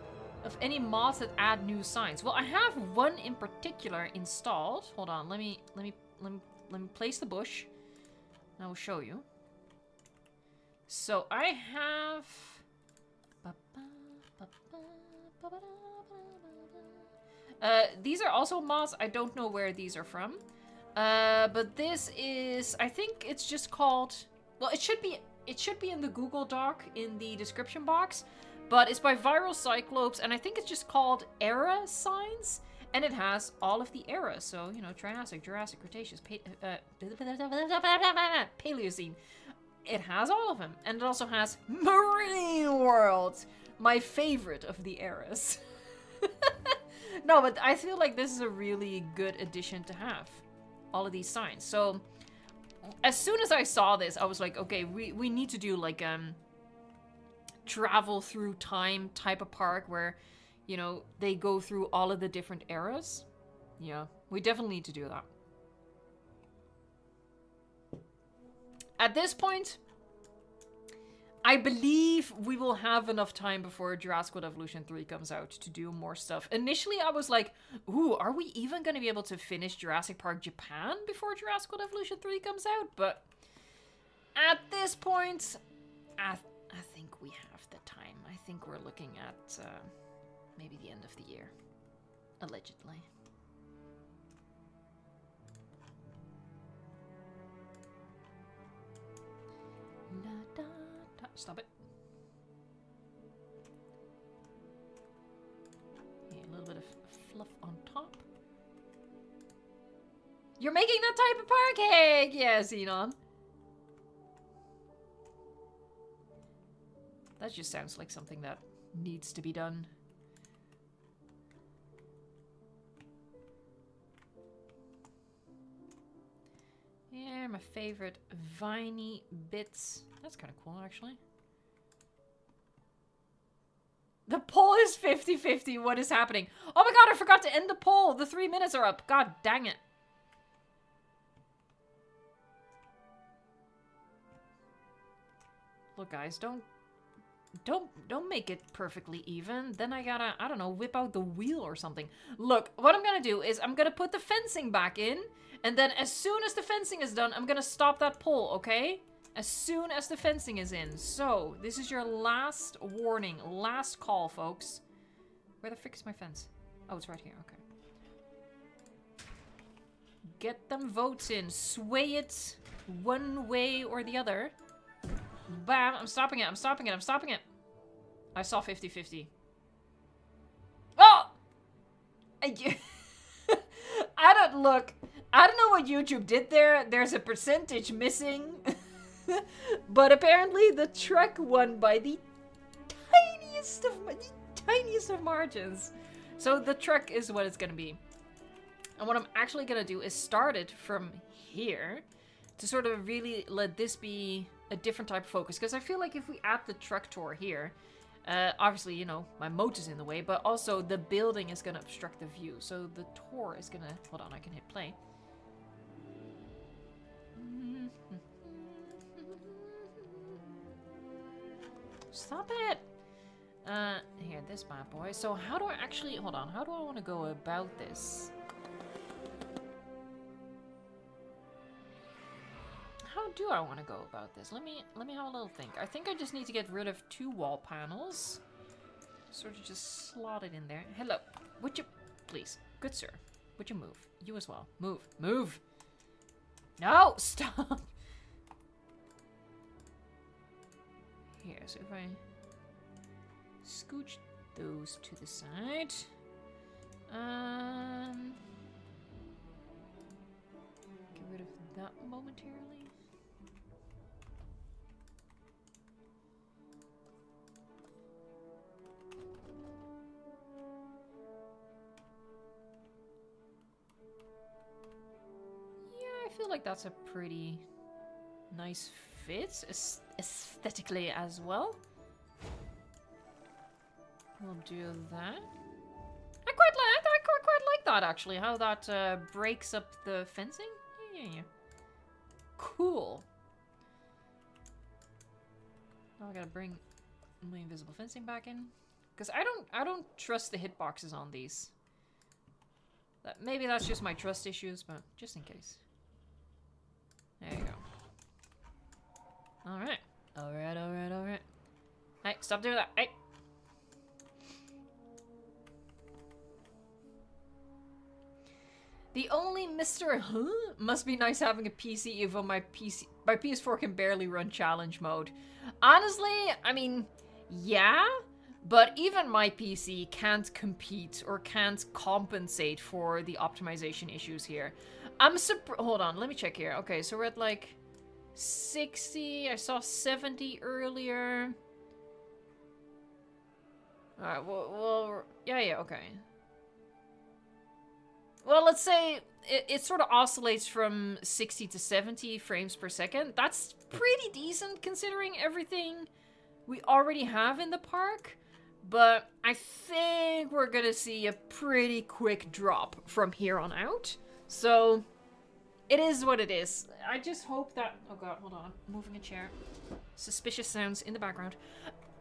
of any mods that add new signs? Well, I have one in particular installed. Hold on, let me place the bush. And I will show you. So I have. These are also mods. I don't know where these are from. But this is, I think it's just called, well, it should be in the Google Doc in the description box, but it's by Viral Cyclopes, and I think it's just called Era Signs, and it has all of the eras. So, you know, Triassic, Jurassic, Cretaceous, Paleocene. It has all of them, and it also has Marine World, my favorite of the eras. No, but I feel like this is a really good addition to have. All of these signs. So as soon as I saw this, I was like, okay, we need to do like travel through time type of park where, you know, they go through all of the different eras. Yeah, we definitely need to do that. At this point, I believe we will have enough time before Jurassic World Evolution 3 comes out to do more stuff. Initially, I was like, ooh, are we even going to be able to finish Jurassic Park Japan before Jurassic World Evolution 3 comes out? But at this point, I think we have the time. I think we're looking at maybe the end of the year, allegedly. La, da, da. Stop it. Yeah, a little bit of fluff on top. You're making that type of park egg! Yeah, Xenon. That just sounds like something that needs to be done. Yeah, my favorite viney bits. That's kind of cool, actually. The poll is 50-50. What is happening? Oh my god, I forgot to end the poll. The 3 minutes are up. God dang it. Look, guys, don't make it perfectly even. Then I gotta, I don't know, whip out the wheel or something. Look, what I'm gonna do is I'm gonna put the fencing back in, and then as soon as the fencing is done, I'm gonna stop that poll, okay? As soon as the fencing is in. So, this is your last warning, last call, folks. Where the frick is my fence? Oh, it's right here, okay. Get them votes in. Sway it one way or the other. Bam, I'm stopping it, I'm stopping it, I'm stopping it. I saw 50-50. Oh! I don't know what YouTube did there. There's a percentage missing. But apparently the truck won by the tiniest of margins. So the truck is what it's gonna be. And what I'm actually gonna do is start it from here to sort of really let this be a different type of focus. Because I feel like if we add the truck tour here, obviously, you know, my moat is in the way, but also the building is gonna obstruct the view. So the tour is gonna, hold on, I can hit play. Stop it! Here, this bad boy. So how do I actually, hold on, how do I want to go about this? How do I want to go about this? Let me have a little think. I think I just need to get rid of 2 wall panels. Sort of just slot it in there. Hello. Would you, please, good sir, would you move? You as well. Move. Move! No! Stop! Here, so if I scooch those to the side. Get rid of that momentarily. Yeah, I feel like that's a pretty nice fit, aesthetically as well. We'll do that. I quite like that, actually, how that breaks up the fencing. Yeah. Cool. Now I gotta bring my invisible fencing back in, because I don't trust the hitboxes on these. Maybe that's just my trust issues, but just in case. There you go. Alright. Alright. Hey, stop doing that. Hey! The only Mr. Must be nice having a PC even my PS4 can barely run challenge mode. Honestly, I mean, yeah, but even my PC can't compete or can't compensate for the optimization issues here. Hold on, let me check here. Okay, so we're at like 60. I saw 70 earlier. Alright, well, yeah, okay. well, let's say it sort of oscillates from 60 to 70 frames per second. That's pretty decent considering everything we already have in the park. But I think we're gonna see a pretty quick drop from here on out. So it is what it is. I just hope that... Oh god, hold on. I'm moving a chair. Suspicious sounds in the background.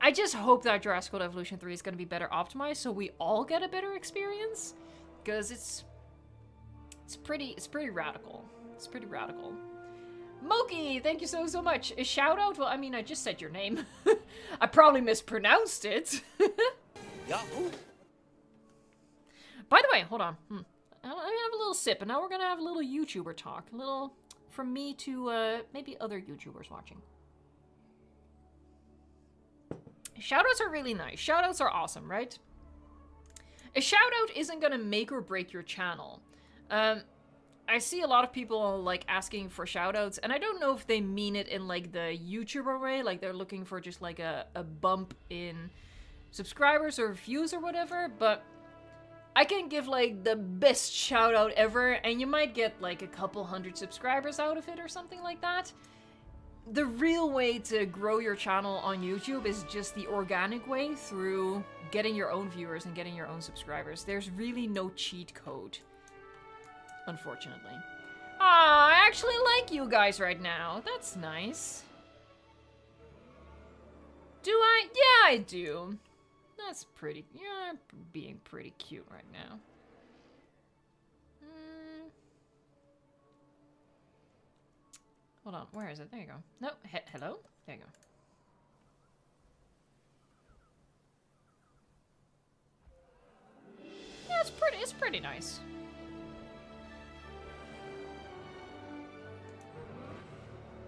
I just hope that Jurassic World Evolution 3 is going to be better optimized so we all get a better experience. Because it's pretty radical. It's pretty radical. Moki, thank you so much. A shout out? Well, I mean, I just said your name. I probably mispronounced it. Yahoo! By the way, hold on. Let me have a little sip, and now we're gonna have a little YouTuber talk. A little from me to maybe other YouTubers watching. Shoutouts are really nice. Shoutouts are awesome, right? A shoutout isn't gonna make or break your channel. I see a lot of people like asking for shoutouts, and I don't know if they mean it in like the YouTuber way, like they're looking for just like a bump in subscribers or views or whatever, but I can give like the best shoutout ever, and you might get like a couple hundred subscribers out of it or something like that. The real way to grow your channel on YouTube is just the organic way through getting your own viewers and getting your own subscribers. There's really no cheat code. Unfortunately. Ah, I actually like you guys right now. That's nice. Do I? Yeah, I do. That's pretty... You're being pretty cute right now. Hold on. Where is it? There you go. No. Hello? There you go. Yeah, it's pretty nice.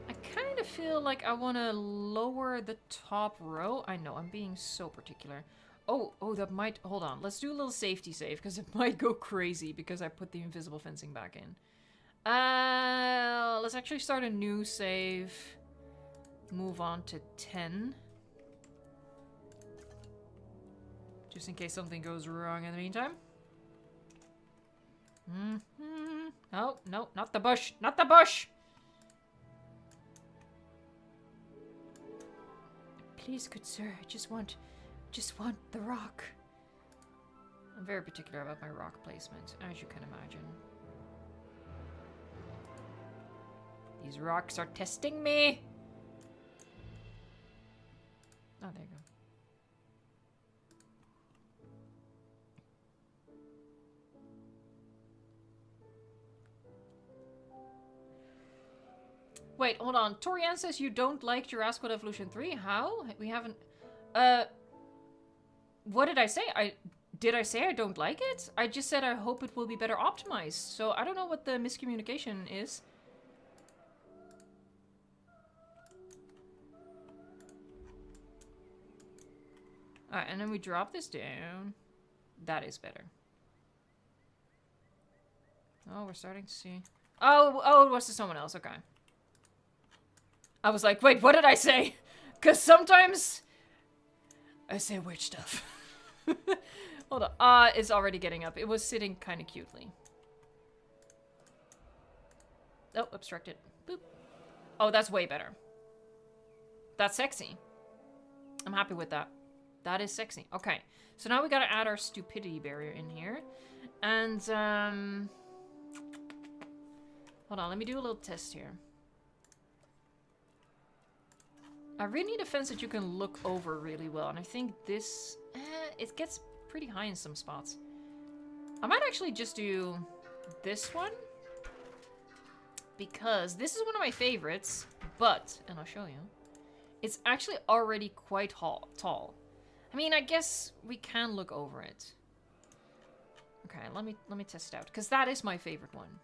I kind of feel like I want to lower the top row. I know, I'm being so particular. Oh, that might... Hold on. Let's do a little safety save, because it might go crazy because I put the invisible fencing back in. Let's actually start a new save. Move on to 10. Just in case something goes wrong in the meantime. Oh, no, not the bush. Not the bush! Please, good sir, I just want the rock. I'm very particular about my rock placement, as you can imagine. These rocks are testing me! Oh, there you go. Wait, hold on. Torian says you don't like Jurassic World Evolution 3? How? We haven't... What did I say? Did I say I don't like it? I just said I hope it will be better optimized. So I don't know what the miscommunication is. Alright, and then we drop this down. That is better. Oh, we're starting to see... Oh, it was to someone else. Okay. I was like, wait, what did I say? Because sometimes I say weird stuff. Hold on. It's already getting up. It was sitting kind of cutely. Oh, obstructed. Boop. Oh, that's way better. That's sexy. I'm happy with that. That is sexy. Okay. So now we gotta add our stupidity barrier in here. And, hold on. Let me do a little test here. I really need a fence that you can look over really well. And I think this... it gets pretty high in some spots. I might actually just do this one. Because this is one of my favorites. But, and I'll show you, it's actually already quite tall. I mean, I guess we can look over it. Okay, let me test it out. Because that is my favorite one.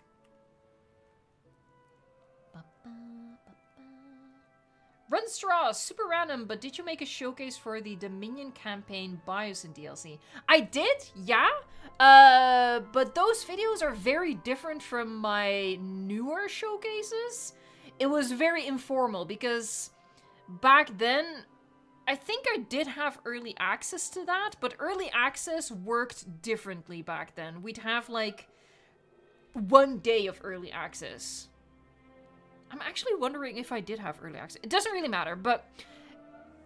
Run Straw, super random, but did you make a showcase for the Dominion campaign Biosyn DLC? I did, yeah. But those videos are very different from my newer showcases. It was very informal because back then, I think I did have early access to that, but early access worked differently back then. We'd have like 1 day of early access. I'm actually wondering if I did have early access. It doesn't really matter, but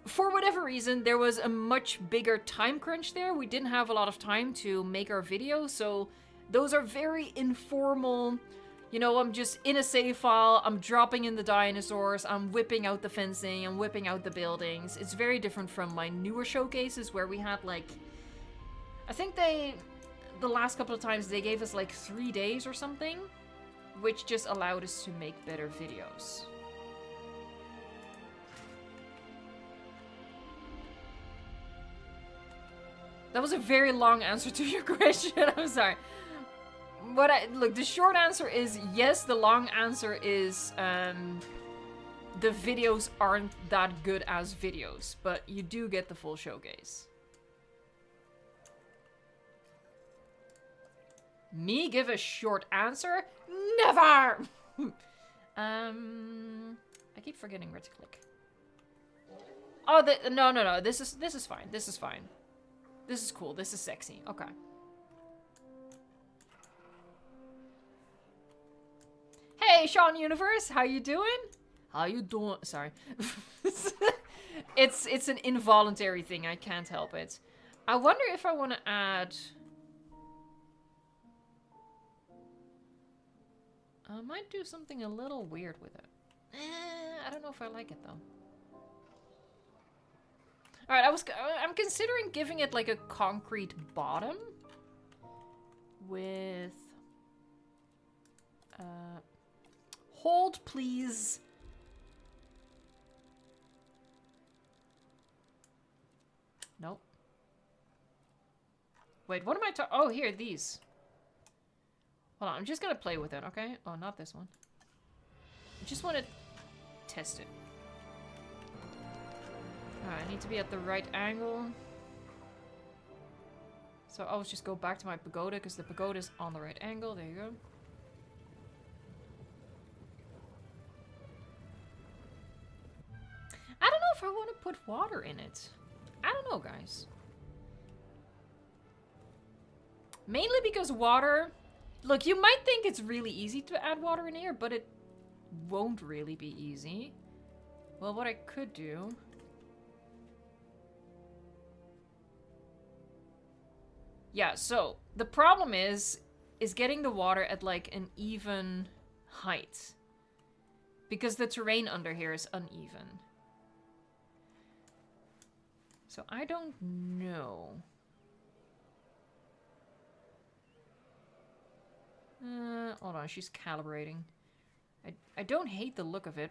for whatever reason, there was a much bigger time crunch there. We didn't have a lot of time to make our videos, so those are very informal. You know, I'm just in a save file, I'm dropping in the dinosaurs, I'm whipping out the fencing, I'm whipping out the buildings. It's very different from my newer showcases where we had like... I think the last couple of times they gave us like 3 days or something, which just allowed us to make better videos. That was a very long answer to your question. I'm sorry. Look, the short answer is yes. The long answer is the videos aren't that good as videos, but you do get the full showcase. Me give a short answer? Never! I keep forgetting where to click. Oh, no. This is fine. This is fine. This is cool. This is sexy. Okay. Hey, Sean Universe, how you doing? How you doing? Sorry. It's an involuntary thing. I can't help it. I wonder if I want to add... I might do something a little weird with it. I don't know if I like it though. Alright, I'm considering giving it like a concrete bottom with hold please. Nope. Wait, what am I talking? Oh, here, these. Hold on, I'm just gonna play with it, okay? Oh, not this one. I just want to test it. Alright, I need to be at the right angle. So I'll just go back to my pagoda, because the pagoda is on the right angle. There you go. I don't know if I want to put water in it. I don't know, guys. Mainly because water... Look, you might think it's really easy to add water in here, but it won't really be easy. Well, what I could do... Yeah, so the problem is getting the water at like an even height. Because the terrain under here is uneven. So I don't know. Hold on, she's calibrating. I don't hate the look of it.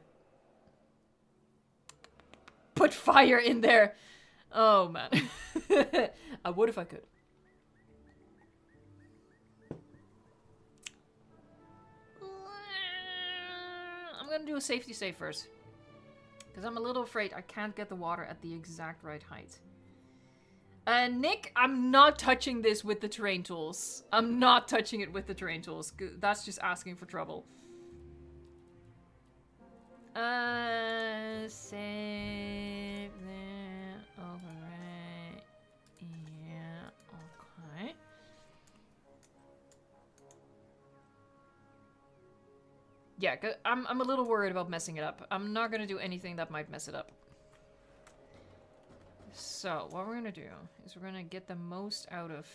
Put fire in there! Oh, man. I would if I could. I'm gonna do a safety save first. Because I'm a little afraid I can't get the water at the exact right height. Nick, I'm not touching this with the terrain tools. I'm not touching it with the terrain tools. That's just asking for trouble. Save that. Overwrite. Yeah, okay. Yeah, I'm a little worried about messing it up. I'm not gonna do anything that might mess it up. So, what we're gonna do is we're gonna get the most out of...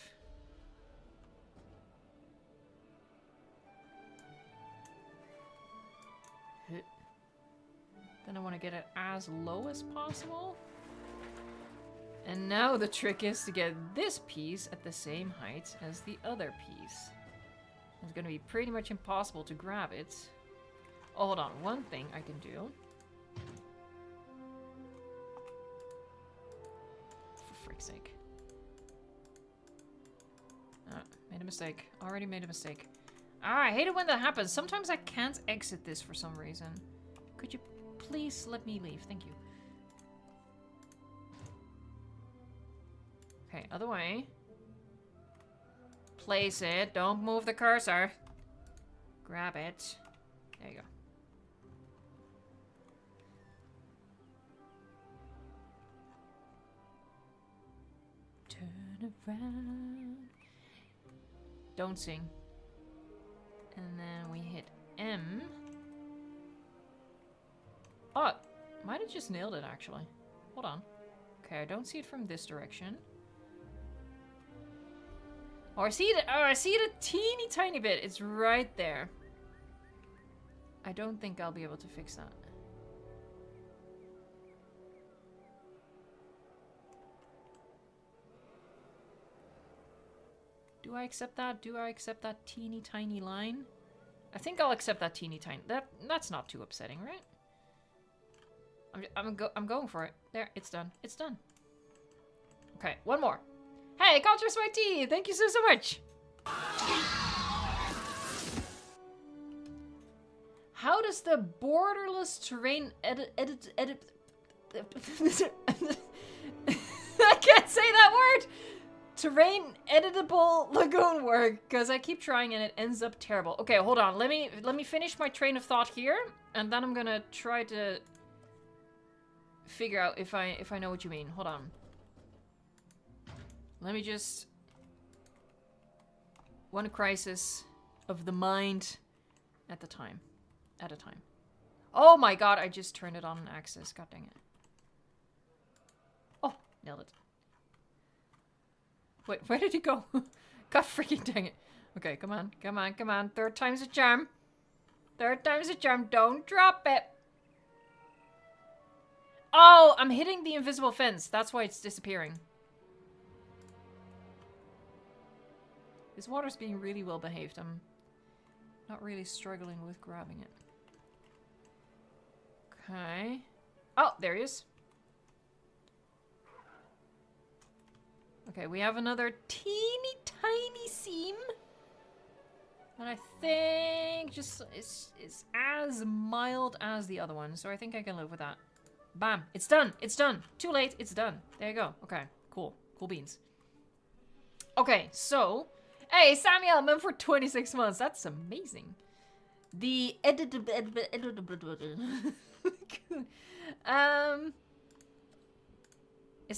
Then I want to get it as low as possible. And now the trick is to get this piece at the same height as the other piece. It's gonna be pretty much impossible to grab it. Oh, hold on, one thing I can do. Sake. Made a mistake. Already made a mistake. Ah, I hate it when that happens. Sometimes I can't exit this for some reason. Could you please let me leave? Thank you. Okay, other way. Place it. Don't move the cursor. Grab it. There you go. Turn around. Don't sing. And then we hit M. Oh, might have just nailed it actually. Hold on. Okay, I don't see it from this direction. Oh, I see it. Oh, I see it a teeny tiny bit. It's right there. I don't think I'll be able to fix that. Do I accept that? Do I accept that teeny tiny line? I think I'll accept that teeny tiny. That's not too upsetting, right? I'm going for it. There, it's done. It's done. Okay, one more. Hey, Culture Sweat Tea! Thank you so much! How does the borderless terrain edit I can't say that word! Terrain editable lagoon work, because I keep trying and it ends up terrible. Okay, hold on. Let me finish my train of thought here, and then I'm gonna try to figure out if I know what you mean. Hold on. Let me just... One crisis of the mind at a time. Oh my god, I just turned it on an axis. God dang it. Oh, nailed it. Wait, where did he go? God freaking dang it. Okay, come on, come on, come on. Third time's a charm. Third time's a charm. Don't drop it. Oh, I'm hitting the invisible fence. That's why it's disappearing. This water's being really well behaved. I'm not really struggling with grabbing it. Okay. Oh, there he is. Okay, we have another teeny tiny seam. And I think just it's as mild as the other one. So I think I can live with that. Bam. It's done. It's done. Too late. It's done. There you go. Okay. Cool. Cool beans. Okay, so... Hey, Samuel, man, for 26 months. That's amazing. The is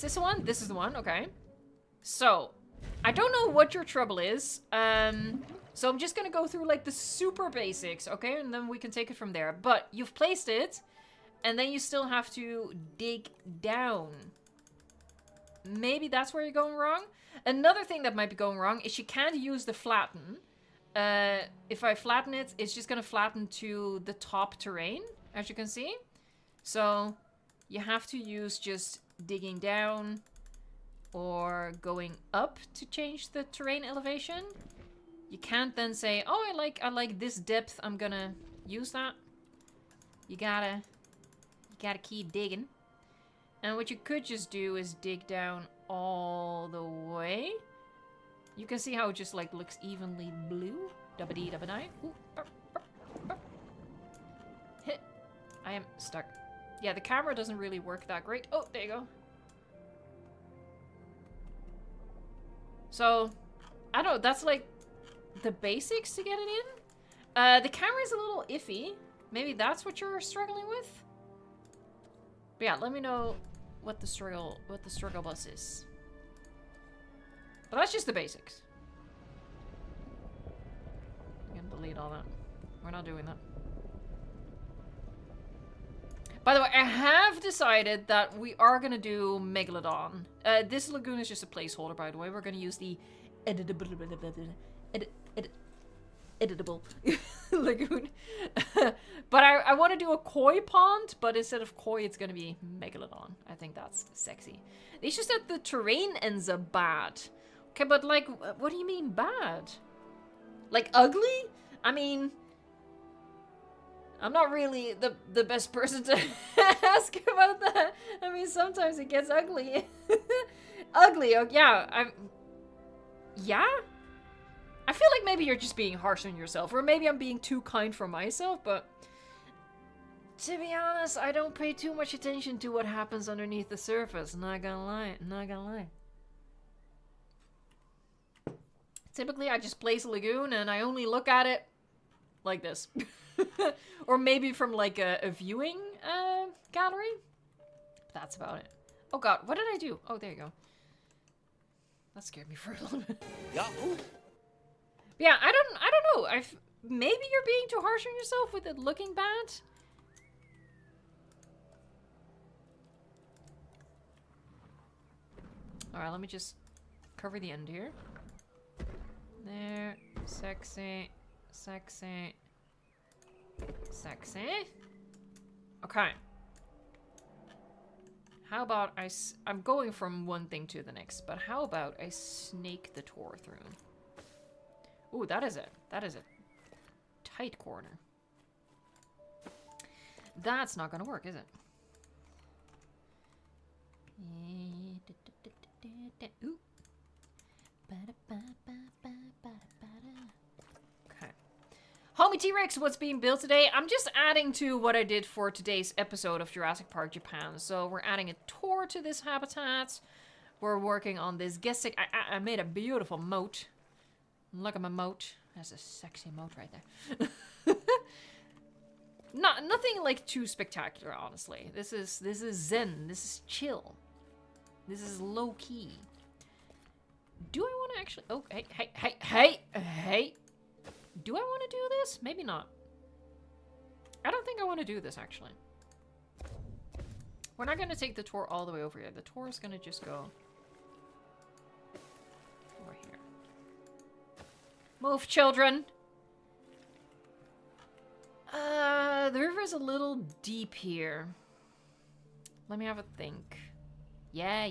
this the one? This is the one. Okay. So, I don't know what your trouble is. So I'm just gonna go through like the super basics, okay? And then we can take it from there. But you've placed it, and then you still have to dig down. Maybe that's where you're going wrong. Another thing that might be going wrong is you can't use the flatten. If I flatten it, it's just gonna flatten to the top terrain, as you can see. So you have to use just digging down or going up to change the terrain elevation. You can't then say, oh, I like this depth, I'm gonna use that. You gotta keep digging. And what you could just do is dig down all the way. You can see how it just like looks evenly blue. Dabba-dee, dabba-die. Hit. I am stuck. Yeah, the camera doesn't really work that great. Oh, there you go. So, I don't know, that's like the basics to get it in. The camera is a little iffy. Maybe that's what you're struggling with. But yeah, let me know what the struggle bus is. But that's just the basics. I'm gonna delete all that. We're not doing that. By the way, I have decided that we are gonna do Megalodon. This lagoon is just a placeholder, by the way. We're gonna use the editable lagoon. But I want to do a koi pond, but instead of koi, it's gonna be Megalodon. I think that's sexy. It's just that the terrain ends up bad. Okay, but like, what do you mean bad? Like ugly? I mean, I'm not really the best person to ask about that. I mean, sometimes it gets ugly. Ugly, oh, yeah. Yeah? I feel like maybe you're just being harsh on yourself, or maybe I'm being too kind for myself, but to be honest, I don't pay too much attention to what happens underneath the surface. Not gonna lie, not gonna lie. Typically, I just place a lagoon and I only look at it like this. Or maybe from like a viewing gallery. That's about it. Oh god, what did I do? Oh, there you go. That scared me for a little bit. Yahoo! Yeah, I don't know know. Maybe you're being too harsh on yourself with it looking bad. Alright, let me just cover the end here. There. Sexy. Sexy. Sexy. Okay. How about I'm going from one thing to the next, but how about I snake the tour through? Ooh, that is it. That is a tight corner. That's not gonna work, is it? Ooh. Okay. Homie T-Rex, what's being built today? I'm just adding to what I did for today's episode of Jurassic Park Japan. So we're adding a tour to this habitat. We're working on this guessing. I made a beautiful moat. Look at my moat. That's a sexy moat right there. Nothing like too spectacular, honestly. This is zen. This is chill. This is low key. Do I want to actually? Oh, hey! Do I want to do this? Maybe not. I don't think I want to do this actually. We're not going to take the tour all the way over here. The tour is going to just go over here. Move, children. The river is a little deep here. Let me have a think. Yeah.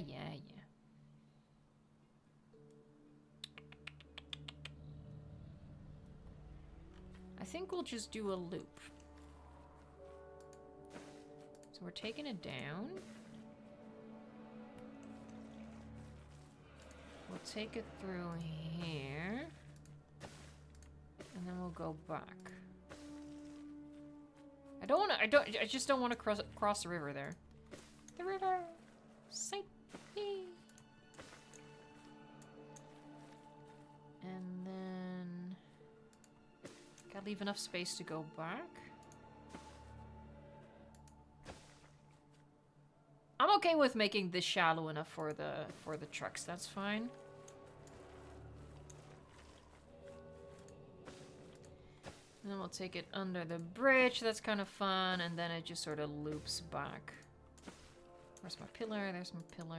I think we'll just do a loop. So we're taking it down. We'll take it through here. And then we'll go back. I just don't want to cross the river there. The river. Safety. And then gotta leave enough space to go back. I'm okay with making this shallow enough for the trucks. That's fine. And then we'll take it under the bridge. That's kind of fun. And then it just sort of loops back. Where's my pillar? There's my pillar.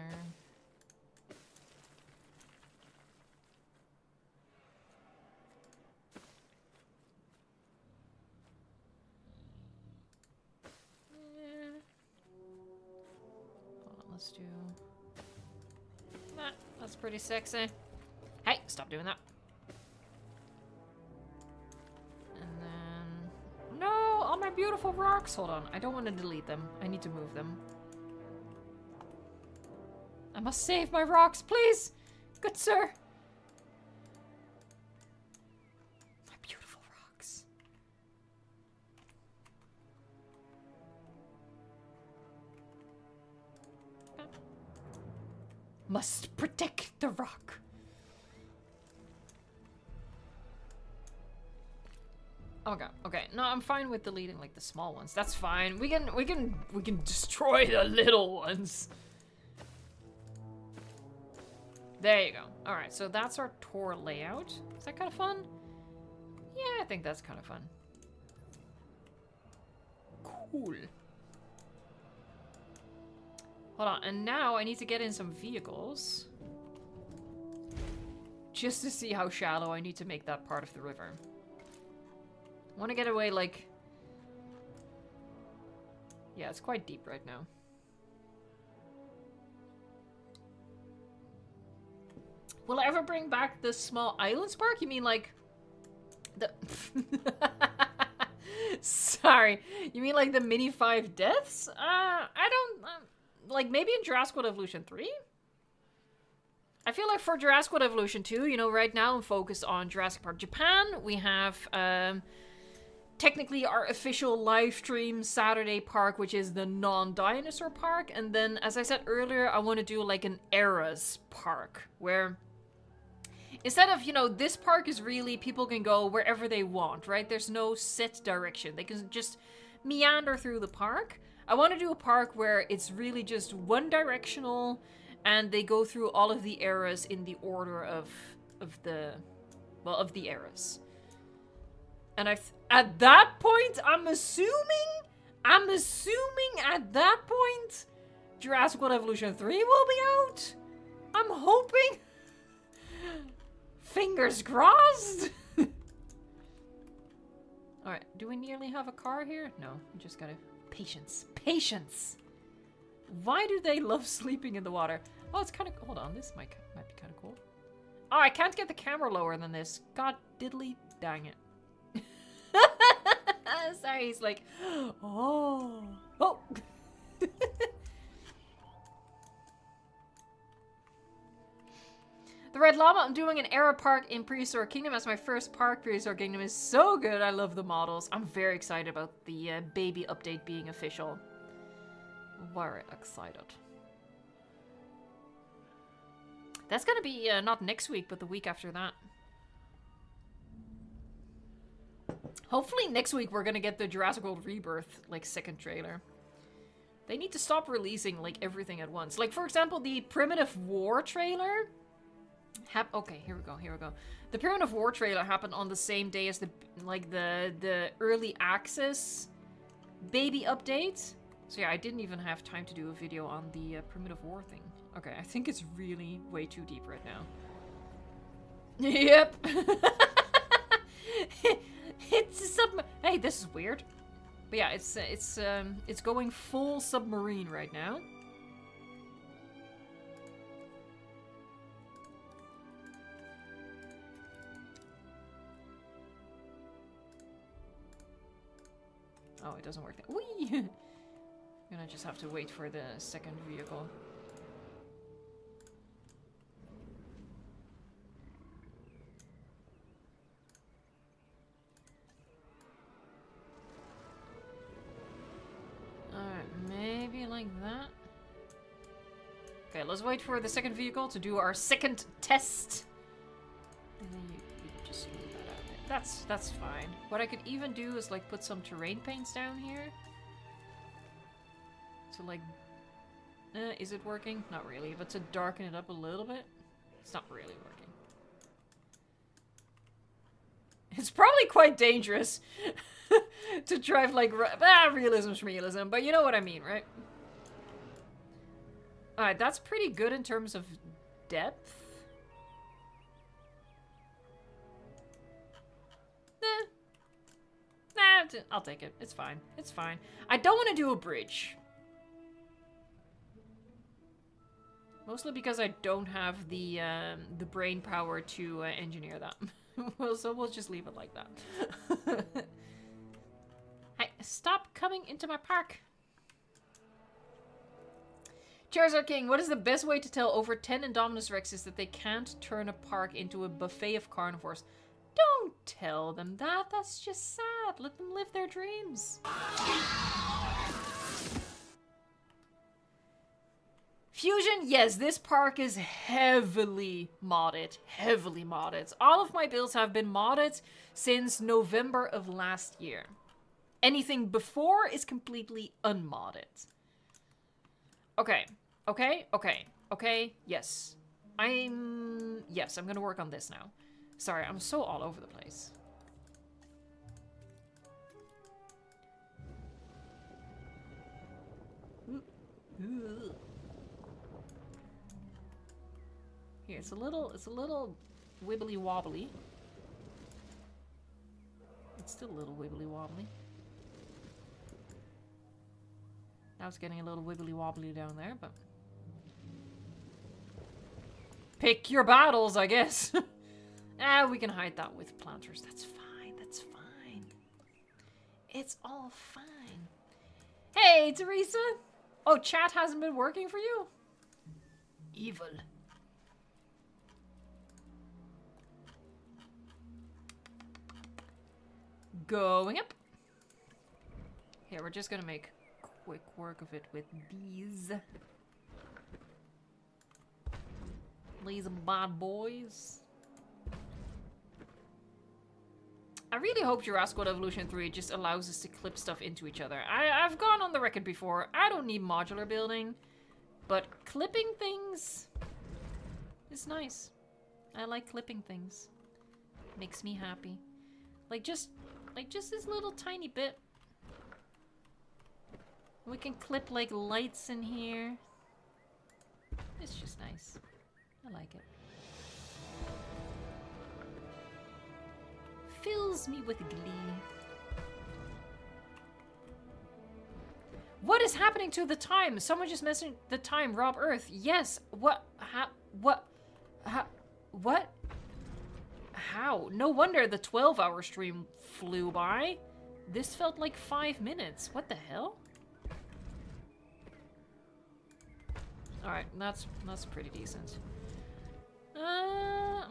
Hold on, let's do that. That's pretty sexy. Hey, stop doing that. And then... No! All my beautiful rocks! Hold on, I don't want to delete them. I need to move them. I must save my rocks, please! Good sir! My beautiful rocks. Must protect the rock. Oh god, okay. No, I'm fine with deleting like the small ones. That's fine. We can destroy the little ones. There you go. Alright, so that's our tour layout. Is that kind of fun? Yeah, I think that's kind of fun. Cool. Hold on, and now I need to get in some vehicles. Just to see how shallow I need to make that part of the river. I want to get away, like... Yeah, it's quite deep right now. Will I ever bring back the small island spark? You mean like the Sorry. You mean like the mini 5 deaths? I don't like maybe in Jurassic World Evolution 3? I feel like for Jurassic World Evolution 2, you know, right now I'm focused on Jurassic Park Japan. We have technically our official live stream Saturday park, which is the non-dinosaur park, and then as I said earlier, I want to do like an eras park where instead of, you know, this park is really, people can go wherever they want, right? There's no set direction. They can just meander through the park. I want to do a park where it's really just one directional and they go through all of the eras in the order of the eras. And at that point, I'm assuming at that point, Jurassic World Evolution 3 will be out. I'm hoping. Fingers crossed. Alright, do we nearly have a car here? No, we just gotta... Patience. Patience! Why do they love sleeping in the water? Oh, it's kind of... Hold on, this might be kind of cool. Oh, I can't get the camera lower than this. God diddly dang it. Sorry, he's like... Oh. Oh! The Red Llama, I'm doing an era park in Prehistoric Kingdom. That's my first park. Prehistoric Kingdom is so good. I love the models. I'm very excited about the baby update being official. Very excited. That's gonna be not next week, but the week after that. Hopefully next week we're gonna get the Jurassic World Rebirth, like, second trailer. They need to stop releasing, like, everything at once. Like, for example, the Primitive War trailer... Okay, here we go. The Primitive War trailer happened on the same day as the early access baby update. So yeah, I didn't even have time to do a video on the Primitive War thing. Okay, I think it's really way too deep right now. Yep. It's Hey, this is weird. But yeah, it's going full submarine right now. Oh, it doesn't work. Whee! I'm gonna just have to wait for the second vehicle. Alright, maybe like that. Okay, let's wait for the second vehicle to do our second test. And then you just leave that out there. That's fine. What I could even do is like put some terrain paints down here. To like... is it working? Not really, but to darken it up a little bit. It's not really working. It's probably quite dangerous to drive like... realism's realism, but you know what I mean, right? Alright, that's pretty good in terms of depth. Nah, I'll take it. It's fine. It's fine. I don't want to do a bridge. Mostly because I don't have the brain power to engineer that. Well, so we'll just leave it like that. Hey, stop coming into my park. Charizard King, what is the best way to tell over 10 Indominus Rexes that they can't turn a park into a buffet of carnivores? Don't tell them that. That's just sad. Let them live their dreams. Fusion, yes, this park is heavily modded. Heavily modded. All of my builds have been modded since November of last year. Anything before is completely unmodded. Okay. Yes. I'm gonna work on this now. Sorry, I'm so all over the place. Here, it's a little wibbly wobbly. It's still a little wibbly wobbly. Now it's getting a little wibbly wobbly down there, but pick your battles, I guess. We can hide that with planters. That's fine. That's fine. It's all fine. Hey, Teresa. Oh, chat hasn't been working for you? Evil. Going up. Here, we're just gonna make quick work of it with these. These bad boys. I really hope Jurassic World Evolution 3 just allows us to clip stuff into each other. I've gone on the record before. I don't need modular building, but clipping things is nice. I like clipping things. Makes me happy. Like just this little tiny bit. We can clip like lights in here. It's just nice. I like it. Fills me with glee. What is happening to the time? Someone just mentioned the time. Rob Earth. Yes. What? How? What? How? What? How? No wonder the 12-hour stream flew by. This felt like 5 minutes. What the hell? Alright, that's pretty decent. I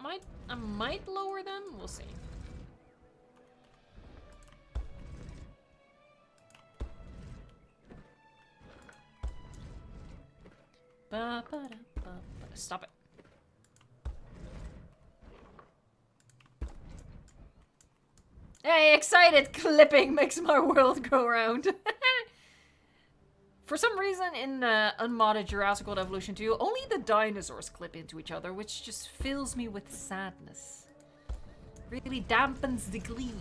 might lower them. We'll see. Stop it. Hey, excited clipping makes my world go round. For some reason, in unmodded Jurassic World Evolution 2, only the dinosaurs clip into each other, which just fills me with sadness. Really dampens the glee.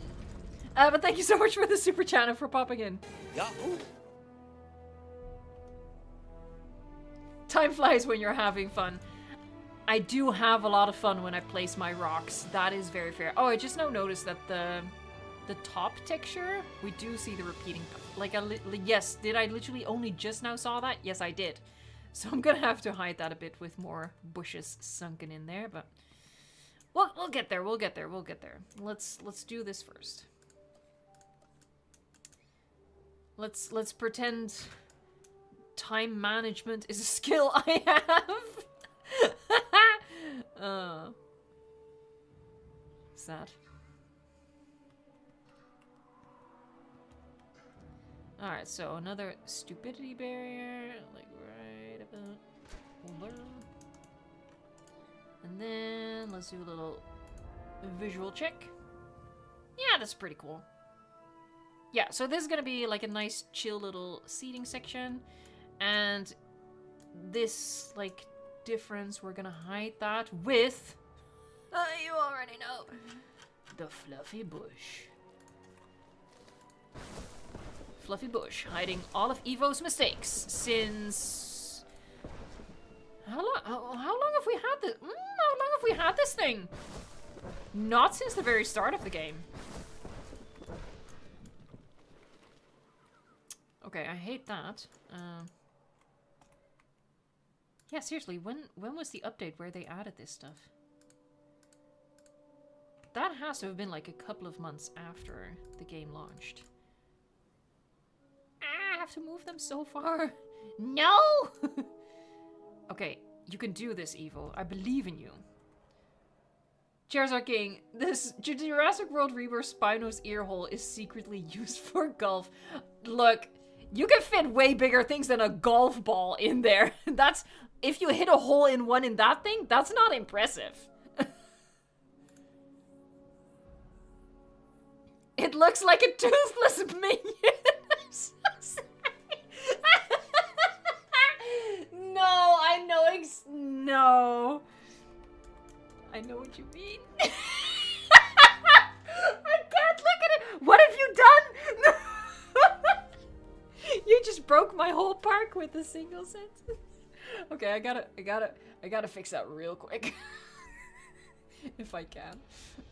But thank you so much for the super chat and for popping in. Yahoo! Time flies when you're having fun. I do have a lot of fun when I place my rocks. That is very fair. Oh, I just now noticed that the top texture, we do see the repeating. Like, yes, did I literally only just now saw that? Yes, I did. So I'm gonna have to hide that a bit with more bushes sunken in there, but we'll get there. We'll get there. We'll get there. Let's do this first. Let's pretend time management is a skill I have. Sad. Alright, so another stupidity barrier, like right about over. And then let's do a little visual check. Yeah, that's pretty cool. Yeah, so this is gonna be like a nice chill little seating section. And this, like, difference, we're gonna hide that with... you already know. The fluffy bush. Fluffy bush, hiding all of Evo's mistakes since... How long have we had this? How long have we had this thing? Not since the very start of the game. Okay, I hate that. Yeah, seriously, when was the update where they added this stuff? That has to have been like a couple of months after the game launched. I have to move them so far. No! Okay, you can do this, Evo. I believe in you. Charizard King, this Jurassic World Rebirth Spino's earhole is secretly used for golf. Look, you can fit way bigger things than a golf ball in there. That's... If you hit a hole in one in that thing, that's not impressive. It looks like a toothless minion. I'm so sorry. No, I know no. I know what you mean. I can't look at it. What have you done? You just broke my whole park with a single sentence. Okay, I gotta fix that real quick. If I can.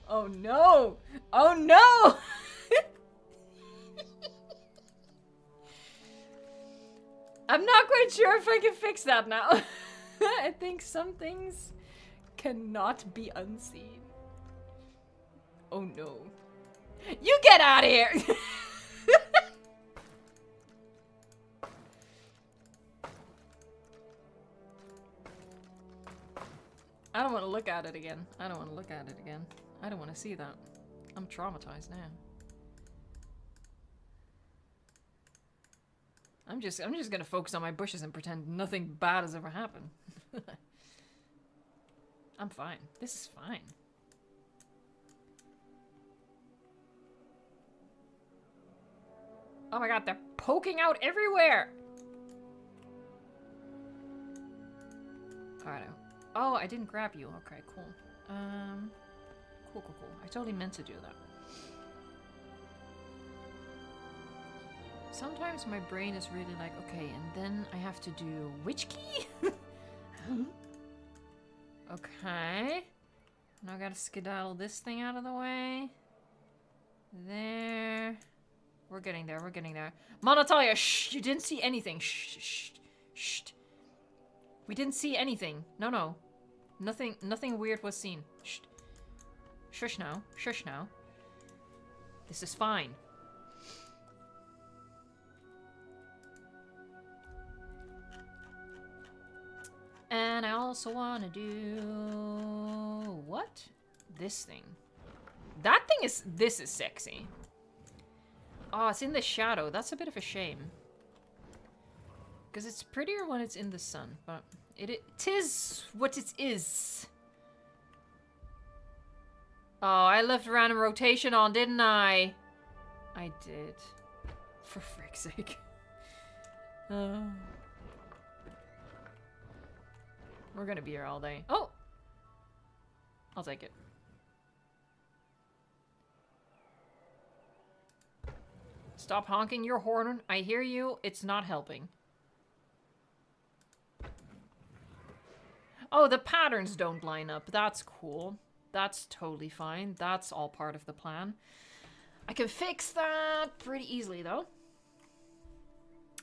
Oh no! Oh no! I'm not quite sure if I can fix that now. I think some things cannot be unseen. Oh no. You get out of here! I don't want to look at it again. I don't want to look at it again. I don't want to see that. I'm traumatized now. I'm just gonna focus on my bushes and pretend nothing bad has ever happened. I'm fine. This is fine. Oh my god, they're poking out everywhere! Alright. Oh, I didn't grab you. Okay, cool. Cool. I totally meant to do that. Sometimes my brain is really like, okay, and then I have to do which key? Okay. Now I gotta skedaddle this thing out of the way. There. We're getting there, we're getting there. Monatalia, shh! You didn't see anything. Shh, shh, shh. We didn't see anything. No, no. Nothing weird was seen. Shh. Shush now. Shush now. This is fine. And I also want to do... What? This thing. That thing is... This is sexy. Oh, it's in the shadow. That's a bit of a shame. Because it's prettier when it's in the sun. But tis what it is. Oh, I left random rotation on, didn't I? I did. For frick's sake. We're gonna be here all day. Oh! I'll take it. Stop honking your horn. I hear you. It's not helping. Oh, the patterns don't line up. That's cool. That's totally fine. That's all part of the plan. I can fix that pretty easily, though.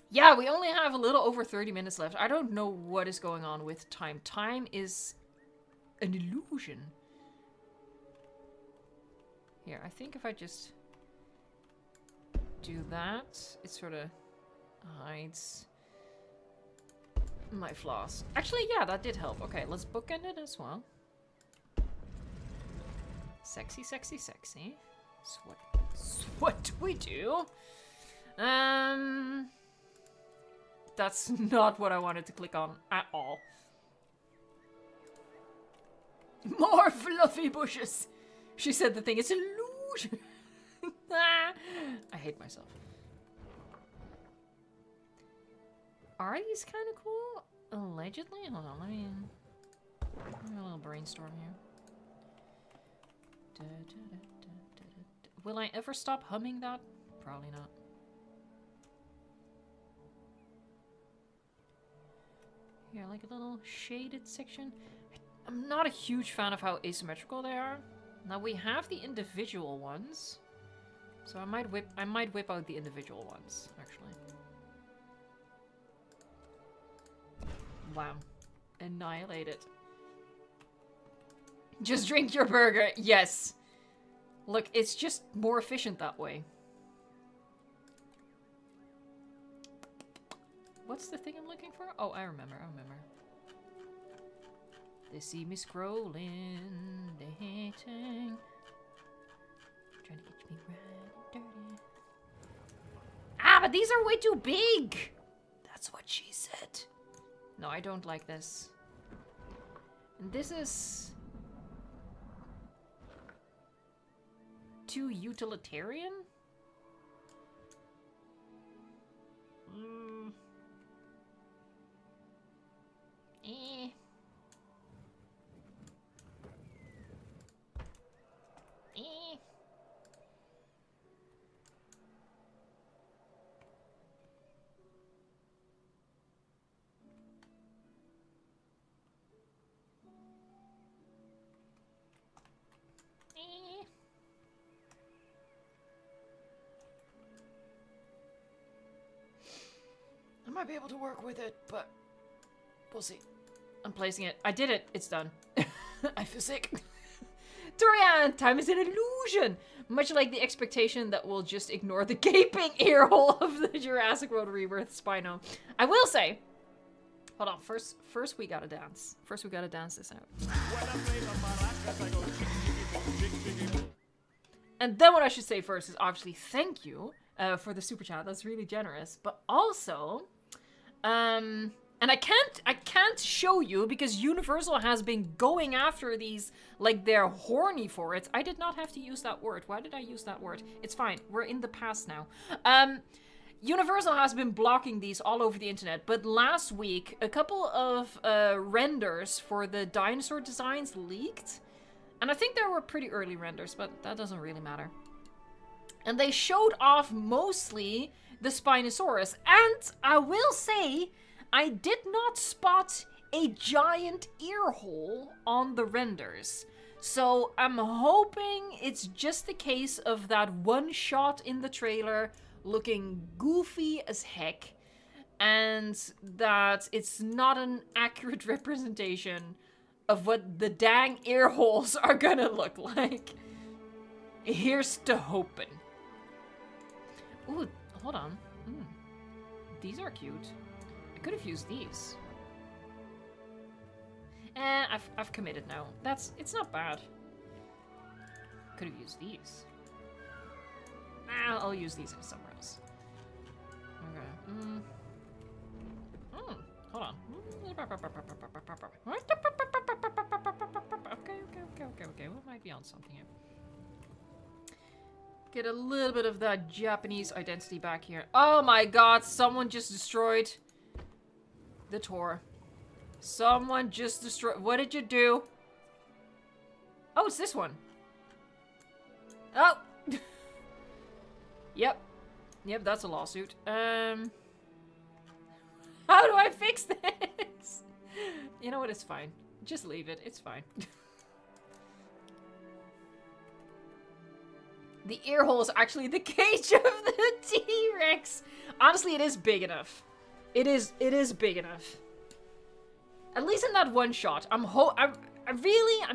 Yeah, we only have a little over 30 minutes left. I don't know what is going on with time. Time is an illusion. Here, I think if I just do that, it sort of hides my flaws. Actually, yeah, that did help. Okay, let's bookend it as well. Sexy, sexy, sexy. So what do we do? That's not what I wanted to click on at all. More fluffy bushes. She said the thing is illusion. I hate myself. Are these kind of cool? Allegedly? Hold on, let me a little brainstorm here. Will I ever stop humming that? Probably not. Here, like a little shaded section. I'm not a huge fan of how asymmetrical they are. Now we have the individual ones. So I might whip out the individual ones, actually. Wow. Annihilate it. Just drink your burger. Yes. Look, it's just more efficient that way. What's the thing I'm looking for? Oh, I remember. They see me scrolling. They hating. Trying to get me right and dirty. Ah, but these are way too big. That's what she said. No, I don't like this. And this is too utilitarian? Eh. I might be able to work with it, but we'll see. I'm placing it. I did it. It's done. I feel sick. Dorian, time is an illusion. Much like the expectation that we'll just ignore the gaping ear hole of the Jurassic World Rebirth Spino. I will say, hold on. First we gotta dance. First we gotta dance this out. And then what I should say first is obviously thank you for the super chat. That's really generous. But also, and I can't show you because Universal has been going after these like they're horny for it. I did not have to use that word. Why did I use that word? It's fine. We're in the past now. Universal has been blocking these all over the internet, but last week a couple of renders for the dinosaur designs leaked. And I think there were pretty early renders, but that doesn't really matter. And they showed off mostly the Spinosaurus. And I will say, I did not spot a giant ear hole on the renders. So I'm hoping it's just the case of that one shot in the trailer looking goofy as heck, and that it's not an accurate representation of what the dang ear holes are gonna look like. Here's to hoping. Ooh, hold on. These are cute. I could have used these. I've committed now. It's not bad. Could have used these. I'll use these somewhere else. Okay. Hold on. Okay. We might be on something here. Get a little bit of that Japanese identity back here. Oh my god, someone just destroyed the tour. Someone just destroyed. What did you do? Oh, it's this one. Oh. Yep, that's a lawsuit. How do I fix this? You know what? It's fine. Just leave it. It's fine. The ear hole is actually the cage of the T-Rex. Honestly, it is big enough. It is big enough. At least in that one shot. I'm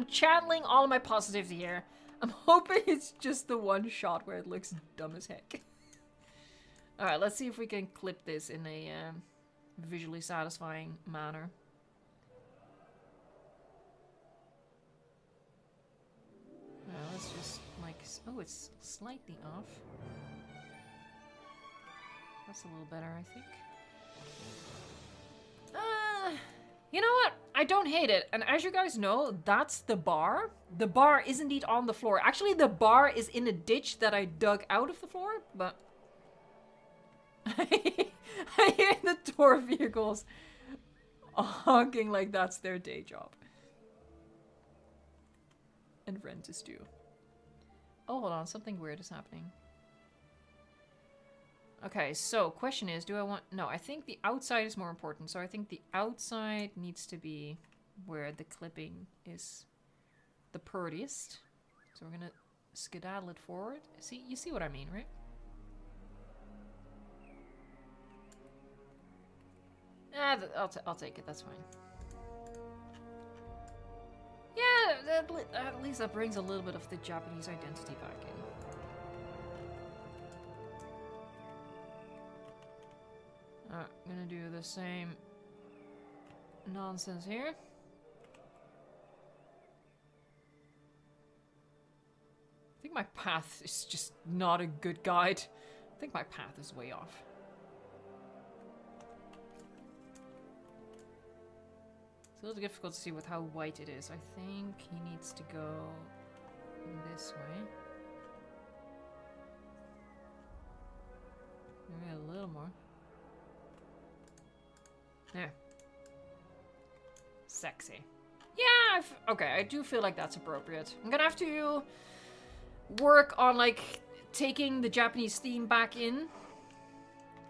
channeling all of my positivity here. I'm hoping it's just the one shot where it looks dumb as heck. Alright, let's see if we can clip this in a visually satisfying manner. Let's just like... Oh, it's slightly off. That's a little better, I think. You know what? I don't hate it. And as you guys know, that's the bar. The bar is indeed on the floor. Actually, the bar is in a ditch that I dug out of the floor, but... I hear the tour vehicles honking like that's their day job. And rent is due. Oh, hold on. Something weird is happening. Okay, so question is, do I want... No, I think the outside is more important. So I think the outside needs to be where the clipping is the prettiest. So we're gonna skedaddle it forward. See, you see what I mean, right? I'll take it. That's fine. Yeah, at least that brings a little bit of the Japanese identity back in. I'm gonna do the same nonsense here. I think my path is just not a good guide. I think my path is way off. It's a little difficult to see with how white it is. I think he needs to go this way. Maybe a little more. There. Sexy. Yeah, okay, I do feel like that's appropriate. I'm gonna have to work on, like, taking the Japanese theme back in.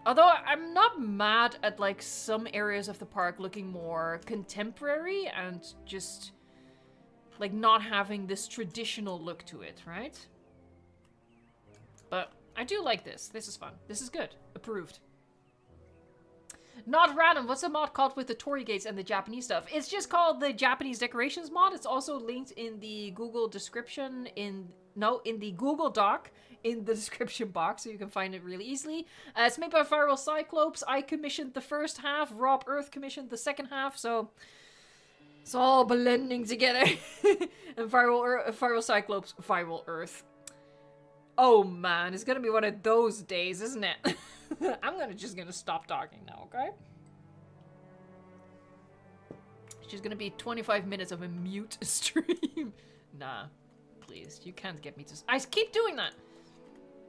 Although I'm not mad at, like, some areas of the park looking more contemporary and just, like, not having this traditional look to it, right? But I do like this. This is fun. This is good. Approved. Not random. What's the mod called with the Torii gates and the Japanese stuff? It's just called the Japanese decorations mod. It's also linked in the Google description in the Google Doc in the description box, so you can find it really easily. It's made by Viral Cyclopes. I commissioned the first half. Rob Earth commissioned the second half, so it's all blending together. And Viral Cyclopes, Viral Earth. Oh man, it's gonna be one of those days, isn't it? I'm just gonna stop talking now, okay? It's just gonna be 25 minutes of a mute stream. Nah, please, you can't get me to... I keep doing that!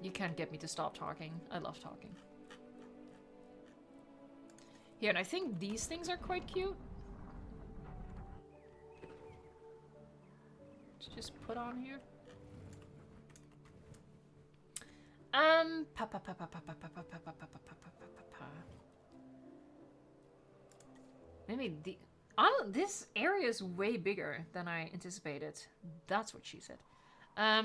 You can't get me to stop talking. I love talking. Here, and I think these things are quite cute. Let's just put on here. Maybe this area is way bigger than I anticipated. That's what she said. I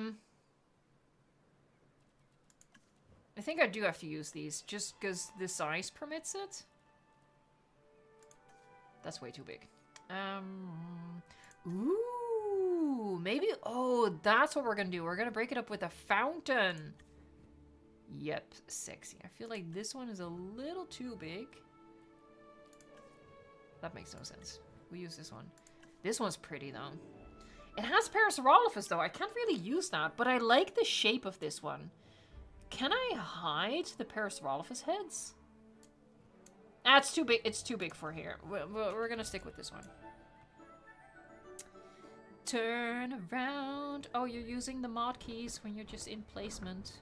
think I do have to use these just because the size permits it. That's way too big. Ooh, maybe. Oh, that's what we're gonna do. We're gonna break it up with a fountain. Yep, sexy. I feel like this one is a little too big. That makes no sense. We use this one. This one's pretty though. It has Parasaurolophus though. I can't really use that, but I like the shape of this one. Can I hide the Parasaurolophus heads? Ah, it's too big. It's too big for here. We're gonna stick with this one. Turn around. Oh, you're using the mod keys when you're just in placement.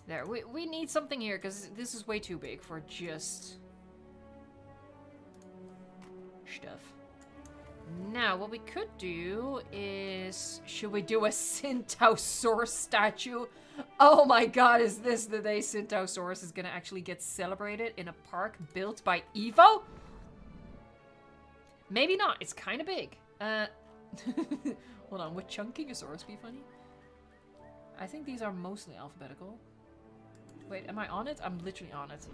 There, we need something here because this is way too big for just stuff. Now, what we could do is... Should we do a Centausaurus statue? Oh my god, is this the day Centausaurus is gonna actually get celebrated in a park built by Evo? Maybe not, it's kind of big. Hold on, would Chunkingosaurus be funny? I think these are mostly alphabetical. Wait, am I on it? I'm literally on it.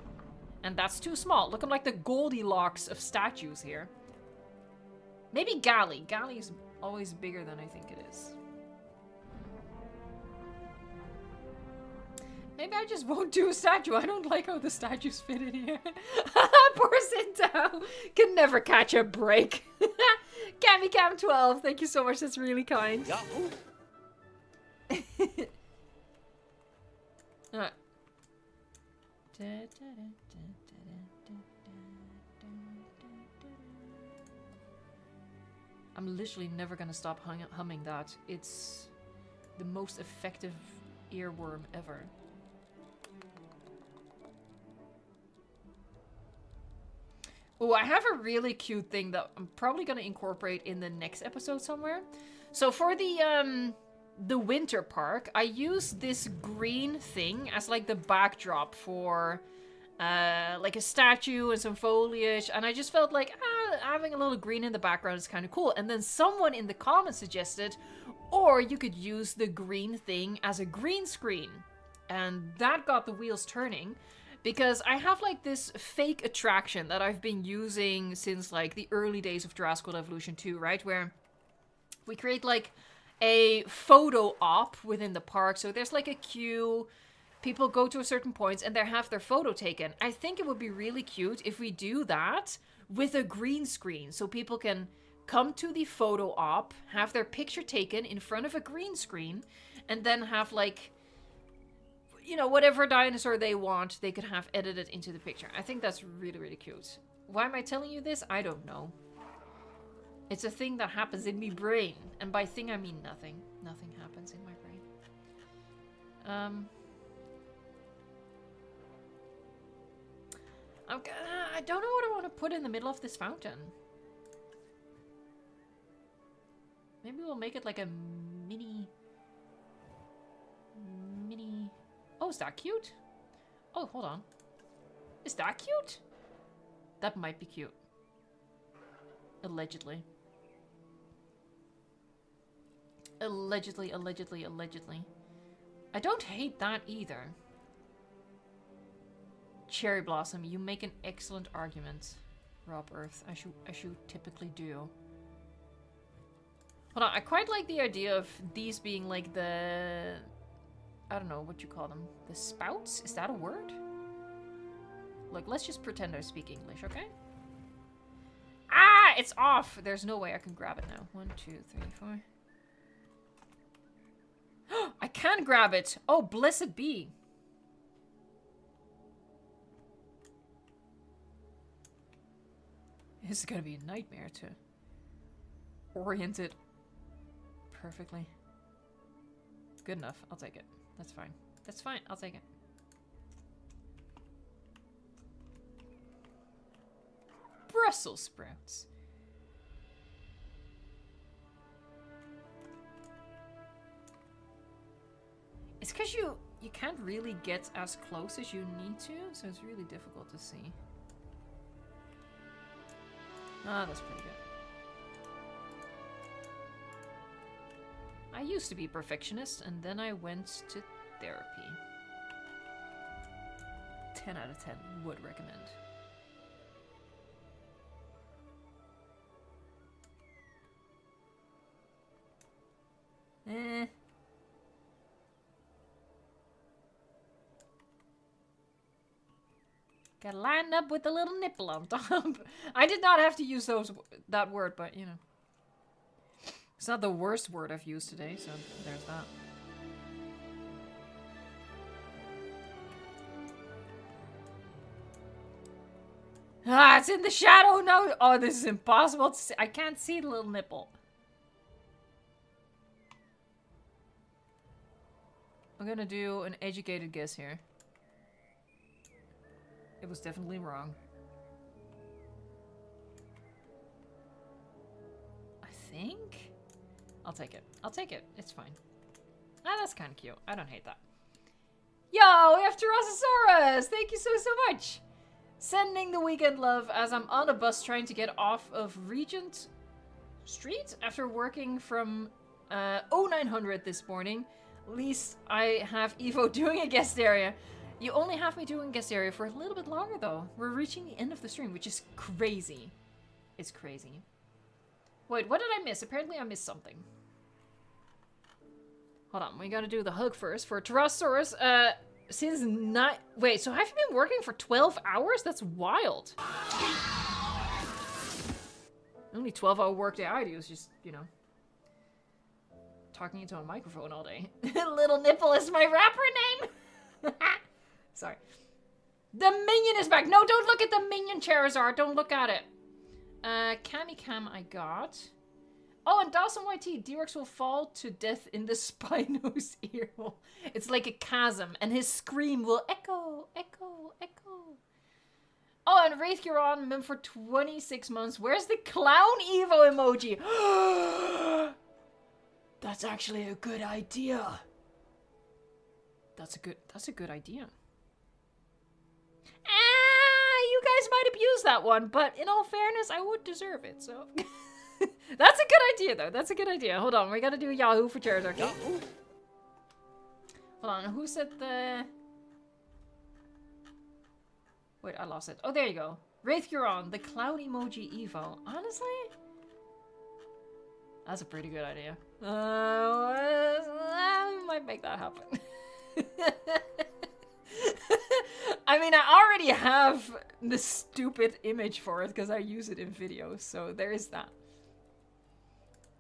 And that's too small. Looking like the Goldilocks of statues here. Maybe Galley. Galley is always bigger than I think it is. Maybe I just won't do a statue. I don't like how the statues fit in here. Poor Sintao. Can never catch a break. CamiCam12, thank you so much. That's really kind. Yahoo! Alright. I'm literally never gonna stop humming that. It's the most effective earworm ever. Oh, I have a really cute thing that I'm probably gonna incorporate in the next episode somewhere. So for the winter park, I used this green thing as like the backdrop for like a statue and some foliage, and I just felt like having a little green in the background is kind of cool. And then someone in the comments suggested, or you could use the green thing as a green screen, and that got the wheels turning. Because I have like this fake attraction that I've been using since like the early days of Jurassic World Evolution 2, right? Where we create like a photo op within the park. So there's like a queue. People go to a certain point and they have their photo taken. I think it would be really cute if we do that with a green screen. So people can come to the photo op, have their picture taken in front of a green screen, and then have like, you know, whatever dinosaur they want, they could have edited into the picture. I think that's really, really cute. Why am I telling you this? I don't know. It's a thing that happens in my brain. And by thing, I mean nothing. Nothing happens in my brain. I don't know what I want to put in the middle of this fountain. Maybe we'll make it like a mini... Oh, is that cute? Oh, hold on. Is that cute? That might be cute. Allegedly. Allegedly. I don't hate that either. Cherry Blossom, you make an excellent argument. Rob Earth, I should typically do. Hold on, I quite like the idea of these being like the... I don't know what you call them. The spouts? Is that a word? Look, let's just pretend I speak English, okay? Ah! It's off! There's no way I can grab it now. 1, 2, 3, 4. I can grab it! Oh, blessed be! This is gonna be a nightmare to orient it perfectly. Good enough. I'll take it. That's fine. That's fine. I'll take it. Brussels sprouts. It's because you can't really get as close as you need to, so it's really difficult to see. Ah, that's pretty good. I used to be a perfectionist, and then I went to therapy. 10 out of 10 would recommend. Gotta line up with the little nipple on top. I did not have to use that word, but you know. It's not the worst word I've used today, so there's that. Ah, it's in the shadow! No! Oh, this is impossible to see. I can't see the little nipple. I'm gonna do an educated guess here. It was definitely wrong. I think? I'll take it. I'll take it. It's fine. Ah, that's kind of cute. I don't hate that. Yo, we have Tyrannosaurus! Thank you so much! Sending the weekend love as I'm on a bus trying to get off of Regent Street after working from 0900 this morning. At least I have Evo doing a guest area. You only have me doing guest area for a little bit longer though. We're reaching the end of the stream, which is crazy. It's crazy. Wait, what did I miss? Apparently I missed something. Hold on, we gotta do the hug first for Tyrannosaurus. Since wait, so have you been working for 12 hours? That's wild. Only 12-hour workday I do is just, you know, talking into a microphone all day. Little Nipple is my rapper name. Sorry. The minion is back. No, don't look at the minion, Charizard. Don't look at it. Kamikam I got. Oh, and Dawson YT, D-Rex will fall to death in the Spino's ear hole. It's like a chasm, and his scream will echo, echo, echo. Oh, and Wraith, you're on Mim for 26 months. Where's the clown Evo emoji? That's actually a good idea. That's a good idea. You guys might abuse that one, but in all fairness, I would deserve it, so. That's a good idea, though. That's a good idea. Hold on, we gotta do Yahoo for Charizard. Hold on, who said the... Wait, I lost it. Oh, there you go. Wraith, you're on. The cloud emoji Evo. Honestly? That's a pretty good idea. We might make that happen. I mean, I already have the stupid image for it because I use it in videos, so there is that.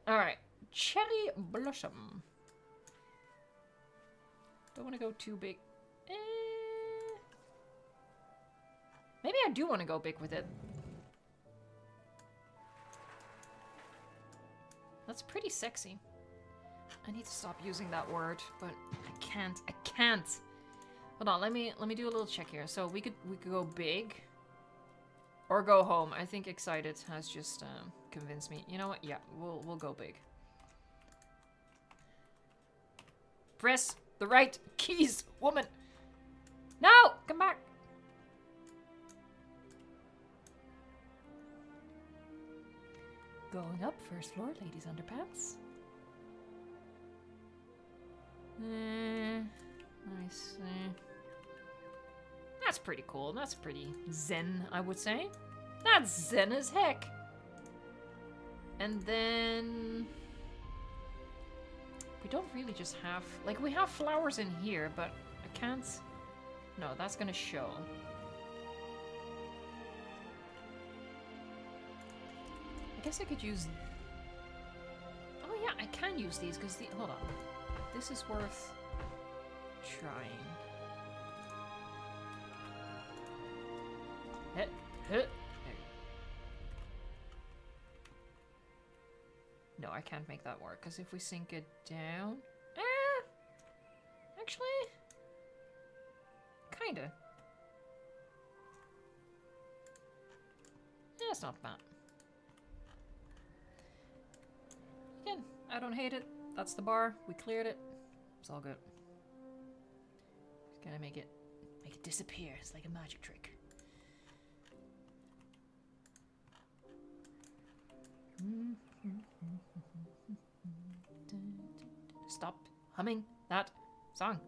Alright, Cherry Blossom. Don't want to go too big. Maybe I do want to go big with it. That's pretty sexy. I need to stop using that word, but I can't. I can't. Hold on, let me do a little check here. So we could go big or go home. I think excited has just convinced me. You know what? Yeah, we'll go big. Press the right keys, woman. No, come back. Going up, first floor, ladies' underpants. Nice. That's pretty cool. That's pretty zen, I would say. That's zen as heck. And then... we don't really just have... like, we have flowers in here, but I can't... no, that's gonna show. I guess I could use... oh yeah, I can use these because the... hold on. This is worth trying. Hit, hit. No, I can't make that work because if we sink it down... actually... kinda. Yeah, it's not bad. Again, I don't hate it. That's the bar. We cleared it. It's all good. Gotta make it disappear. It's like a magic trick. Stop humming that song.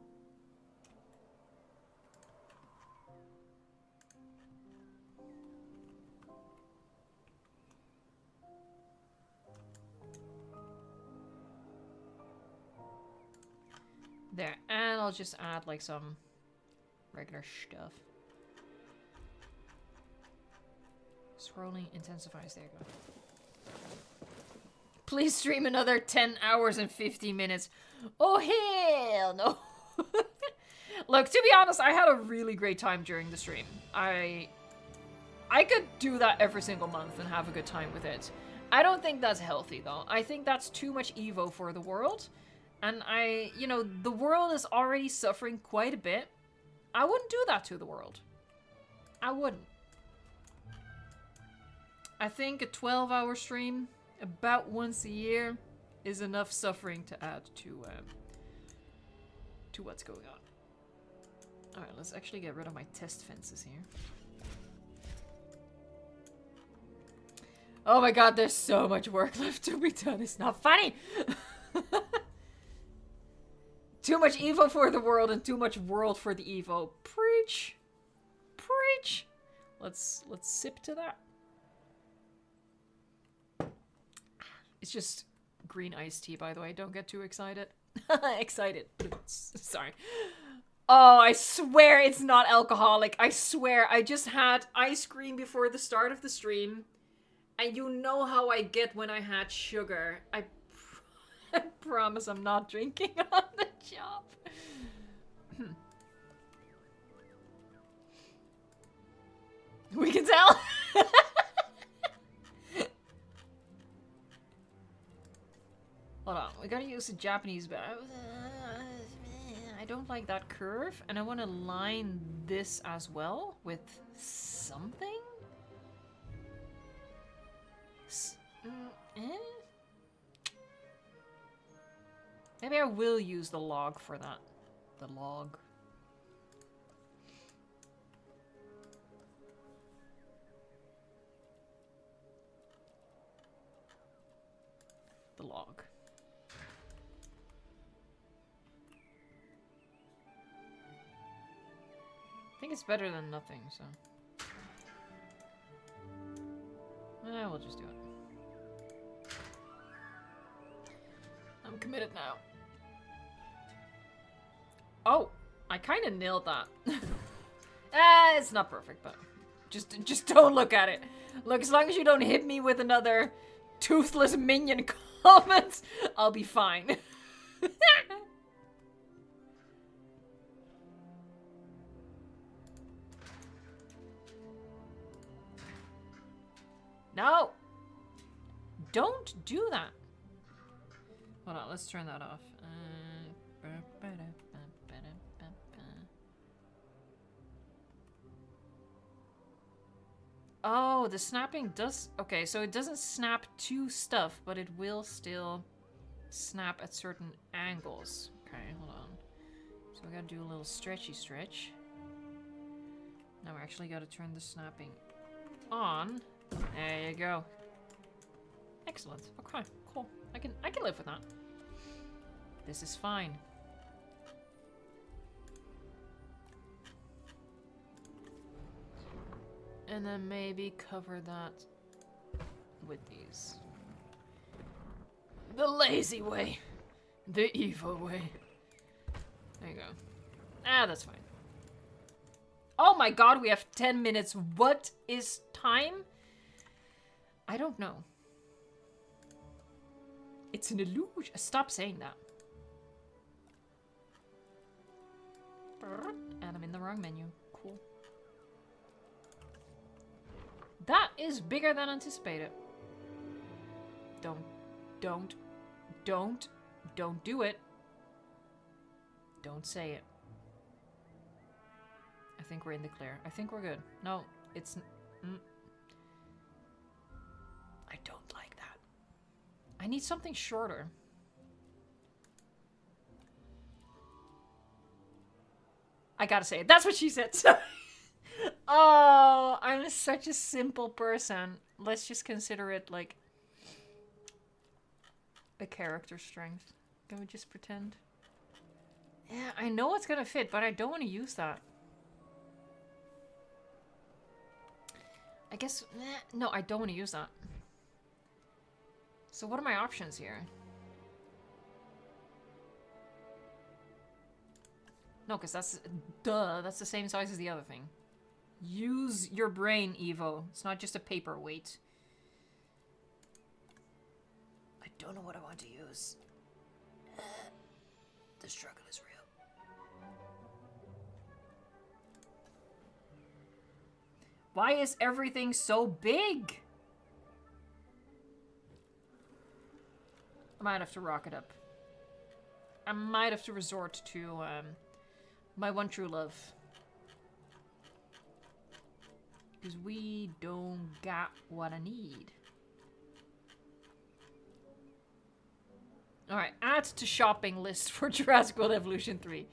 There, and I'll just add like some regular stuff. Scrolling intensifies, there you go. Please stream another 10 hours and 50 minutes. Oh, hell no. Look, to be honest, I had a really great time during the stream. I could do that every single month and have a good time with it. I don't think that's healthy, though. I think that's too much Evo for the world. And you know, the world is already suffering quite a bit. I wouldn't do that to the world. I wouldn't. I think a 12-hour stream about once a year is enough suffering to add to what's going on. Alright, let's actually get rid of my test fences here. Oh my god, there's so much work left to be done. It's not funny! Too much Evo for the world and too much world for the Evo. Preach! Preach! Let's sip to that. It's just green iced tea, by the way. Don't get too excited. Excited. Sorry. Oh, I swear it's not alcoholic. I swear. I just had ice cream before the start of the stream. And you know how I get when I had sugar. I promise I'm not drinking on the job. We can tell. Hold on, we gotta use the Japanese, but I don't like that curve, and I want to line this as well with something. Maybe I will use the log for that. The log. The log. I think it's better than nothing, so. We'll just do it. I'm committed now. Oh, I kind of nailed that. It's not perfect, but just don't look at it. Look, as long as you don't hit me with another toothless minion comment, I'll be fine. No! Don't do that. Hold on, let's turn that off. Oh, the snapping does... Okay, so it doesn't snap to stuff, but it will still snap at certain angles. Okay, hold on. So we gotta do a little stretchy stretch. Now we actually gotta turn the snapping on. There you go. Excellent. Okay, cool. I can live with that. This is fine. And then maybe cover that with these. The lazy way. The evil way. There you go. Ah, that's fine. Oh my god, we have 10 minutes. What is time? I don't know. It's an illusion. Stop saying that. And I'm in the wrong menu. Cool. That is bigger than anticipated. Don't do it. Don't say it. I think we're in the clear. I think we're good. No, it's... I don't like that. I need something shorter. I gotta say it. That's what she said. Sorry. Oh, I'm such a simple person. Let's just consider it like a character strength. Can we just pretend? Yeah, I know it's gonna fit, but I don't want to use that. I guess... no, I don't want to use that. So what are my options here? No, because that's... duh, that's the same size as the other thing. Use your brain, Evo. It's not just a paperweight. I don't know what I want to use. The struggle is real. Why is everything so big? I might have to rock it up. I might have to resort to my one true love. Because we don't got what I need. Alright, add to shopping list for Jurassic World Evolution 3.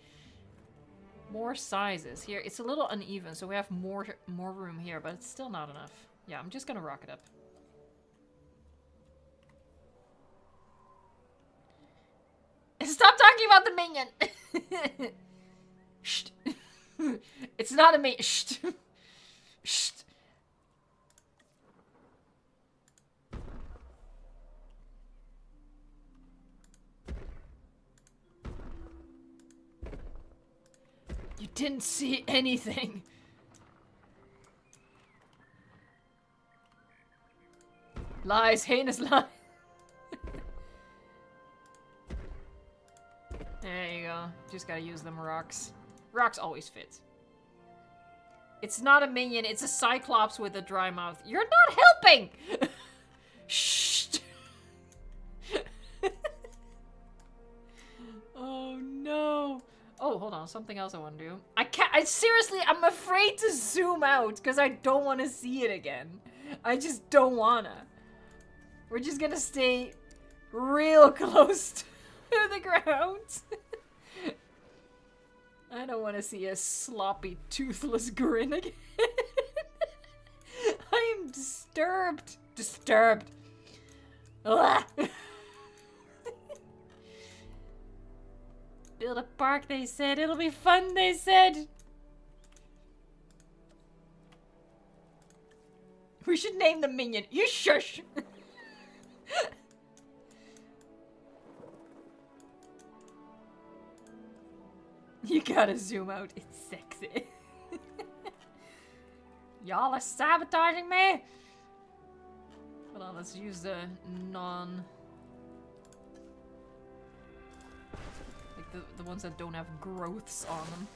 More sizes. Here, it's a little uneven, so we have more room here, but it's still not enough. Yeah, I'm just gonna rock it up. Stop talking about the minion! Shh. It's not a minion. Shh. Shh. You didn't see anything. Lies, heinous lies. There you go. Just gotta use them rocks. Rocks always fit. It's not a minion, it's a cyclops with a dry mouth. You're not helping! Shh! Oh no. Oh, hold on, something else I want to do. I'm afraid to zoom out because I don't want to see it again. I just don't wanna. We're just gonna stay real close to the ground. I don't want to see a sloppy, toothless grin again. I am disturbed. Disturbed. Ugh. Build a park, they said. It'll be fun, they said. We should name the minion. You shush. You gotta zoom out. It's sexy. Y'all are sabotaging me. Hold on, let's use the non... like the ones that don't have growths on them.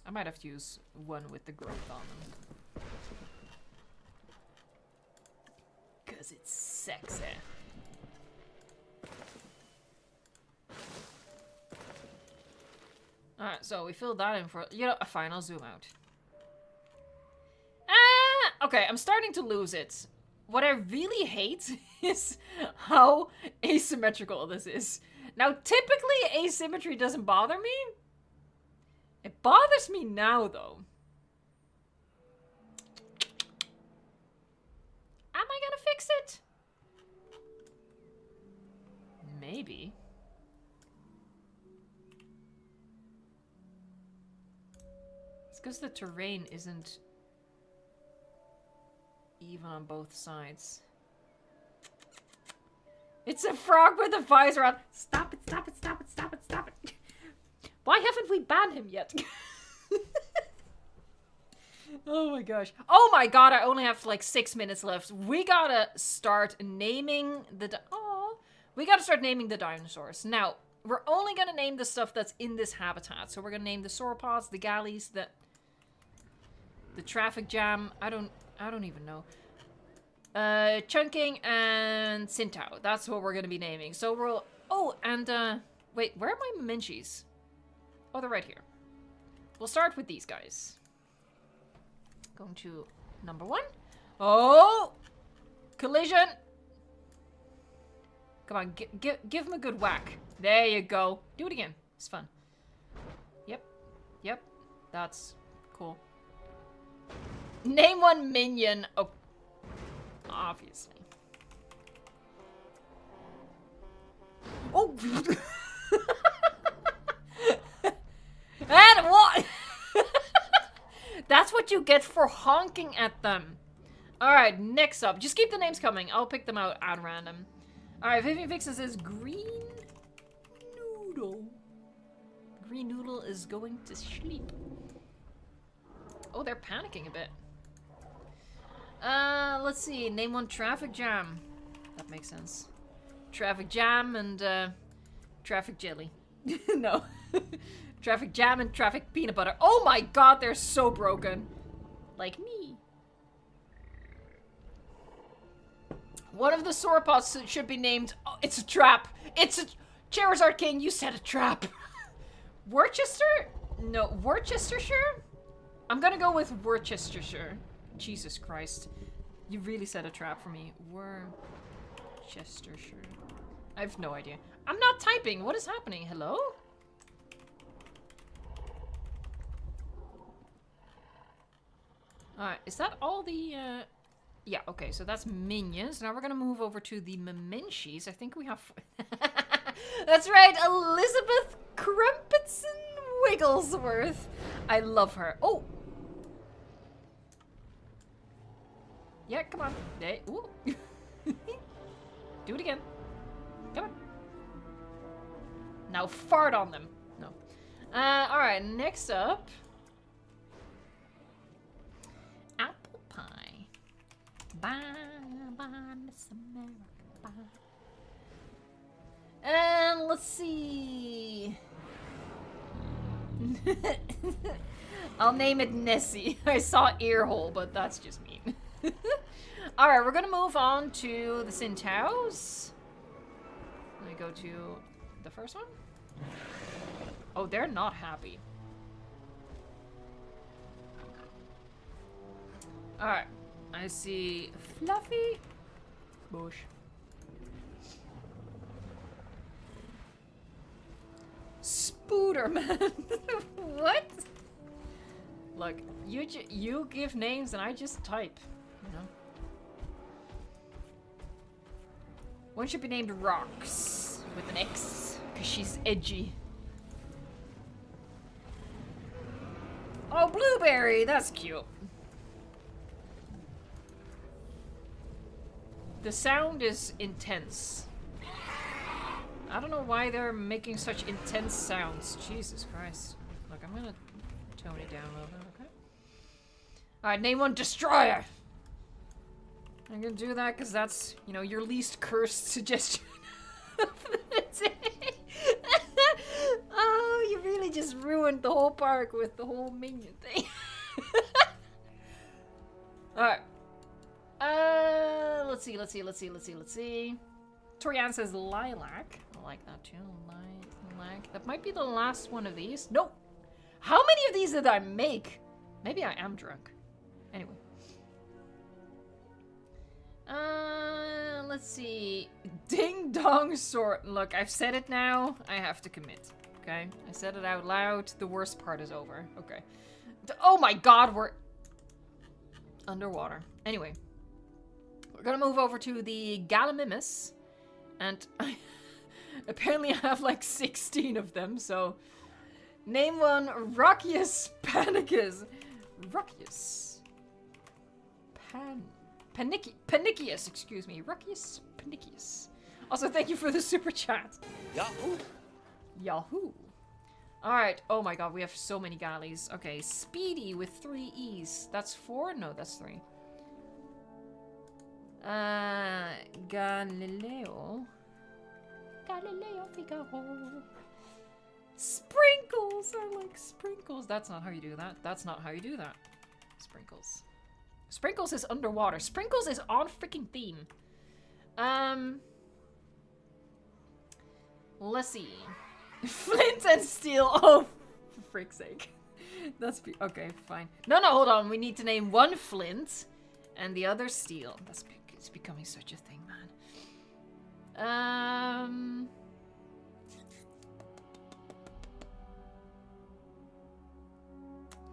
I might have to use one with the growth on them. Cause it's sexy. Alright, so we filled that in for, you know, a final zoom out. Okay, I'm starting to lose it. What I really hate is how asymmetrical this is. Now, typically asymmetry doesn't bother me. It bothers me now, though. Am I gonna fix it? Maybe. It's because the terrain isn't even on both sides. It's a frog with a visor on. Stop it, stop it, stop it, stop it, stop it. Why haven't we banned him yet? Oh my gosh. Oh my god, I only have like 6 minutes left. We gotta start naming the we gotta start naming the dinosaurs. Now, we're only gonna name the stuff that's in this habitat. So we're gonna name the sauropods, the galleys, the traffic jam. I don't even know. Chunking and Sintao. That's what we're gonna be naming. So we'll... Oh, and wait, where are my Minchies? Oh, they're right here. We'll start with these guys. Going to number 1. Oh! Collision! Come on, give him a good whack. There you go. Do it again. It's fun. Yep. Yep. That's cool. Name one minion. Oh. Obviously. Oh! And what? That's what you get for honking at them. Alright, next up. Just keep the names coming. I'll pick them out at random. Alright, Vivian Fixes is Green Noodle. Green Noodle is going to sleep. Oh, they're panicking a bit. Let's see. Name one traffic jam. That makes sense. Traffic jam and, traffic jelly. No. Traffic jam and traffic peanut butter. Oh my god, they're so broken. Like me. One of the sauropods should be named... Oh, it's a trap. It's a... Charizard King, you said a trap. Worcester? No, Worcestershire? I'm gonna go with Worcestershire. Jesus Christ. You really set a trap for me. Worcestershire. I have no idea. I'm not typing. What is happening? Hello? Alright, is that all the, Yeah, okay, so that's minions. Now we're gonna move over to the Memenchis. I think we have... That's right, Elizabeth Crumpetson Wigglesworth. I love her. Oh! Yeah, come on. Hey, ooh. Do it again. Come on. Now fart on them. No. Alright, next up. Apple pie. Bye, bye, Miss America, bye. And let's see. I'll name it Nessie. I saw earhole, but that's just mean. Alright, we're gonna move on to the Sintaos. Let me go to the first one. Oh, they're not happy. Alright, I see Fluffy Bush. Spooderman. What? Look, you give names and I just type, you know? One should be named Rocks with an X, because she's edgy. Oh, Blueberry, that's cute. The sound is intense. I don't know why they're making such intense sounds. Jesus Christ. Look, I'm gonna tone it down a little bit, okay? Alright, name one Destroyer! I'm gonna do that because that's, you know, your least cursed suggestion of the day. Oh, you really just ruined the whole park with the whole minion thing. Alright. Let's see. Torian says Lilac. I like that too. Lilac. That might be the last one of these. Nope. How many of these did I make? Maybe I am drunk. Anyway. Let's see. Ding dong sort. Look, I've said it now. I have to commit. Okay? I said it out loud. The worst part is over. Okay. Oh my god, we're underwater. Anyway. We're gonna move over to the Gallimimus. And apparently I have like 16 of them, so... Name one Rockius Panicus. Rockius. Panicius, excuse me. Rockius Panicius. Also, thank you for the super chat. Yahoo! Yahoo! Alright, oh my god, we have so many galleys. Okay, Speedy with 3 E's. That's 4? No, that's 3. Galileo Figaro. Sprinkles are like sprinkles. That's not how you do that. That's not how you do that. Sprinkles. Sprinkles is underwater. Sprinkles is on freaking theme. Let's see. Flint and steel. Oh, for frick's sake. That's okay, fine. No, hold on. We need to name one flint and the other steel. It's becoming such a thing, man.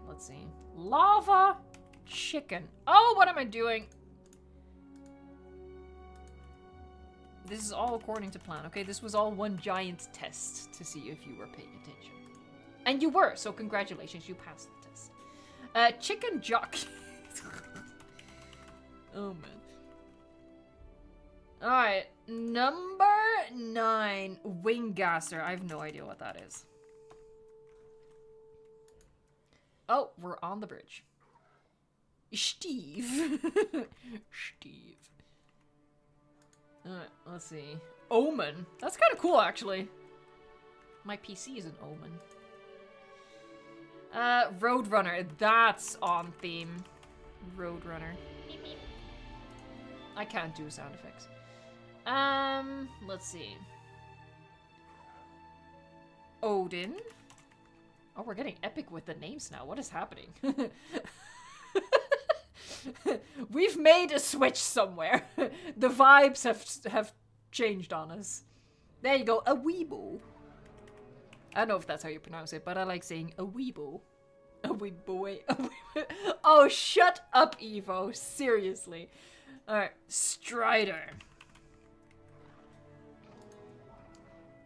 Let's see. Lava chicken. Oh, what am I doing? This is all according to plan. Okay, this was all one giant test to see if you were paying attention. And you were, so congratulations, you passed the test. Chicken jockey. Oh, man. Alright, number 9, winggasser. I have no idea what that is. Oh, we're on the bridge. Steve. Steve. Alright, let's see. Omen. That's kind of cool, actually. My PC is an omen. Roadrunner. That's on theme. Roadrunner. Beep, beep. I can't do sound effects. Let's see. Odin. Oh, we're getting epic with the names now. What is happening? We've made a switch somewhere. The vibes have changed on us. There you go, a weebo. I don't know if that's how you pronounce it, but I like saying a weebo. A weebo. Oh, shut up, Evo. Seriously. Alright, Strider.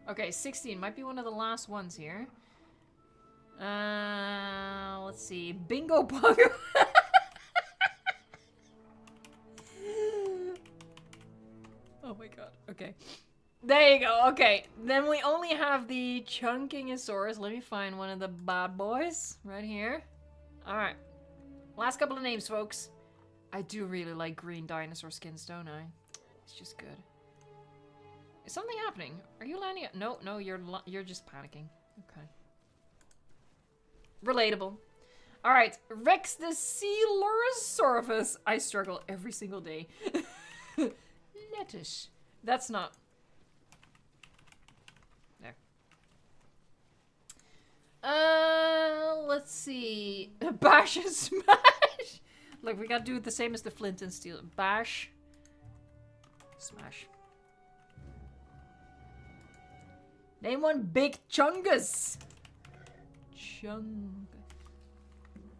Okay, 16 might be one of the last ones here. Let's see. Bingo Bongo. Oh my god. Okay. There you go. Okay. Then we only have the Chunkingosaurus. Let me find one of the bad boys right here. Alright. Last couple of names, folks. I do really like green dinosaur skins, don't I? It's just good. Is something happening? Are you landing? No, no, you're just panicking. Okay. Relatable. Alright, Rex the Coelurosaurus. I struggle every single day. Lettuce. That's not... There. Let's see. Bash and smash. Look, we gotta do it the same as the flint and steel. Bash. Smash. Name one Big Chungus.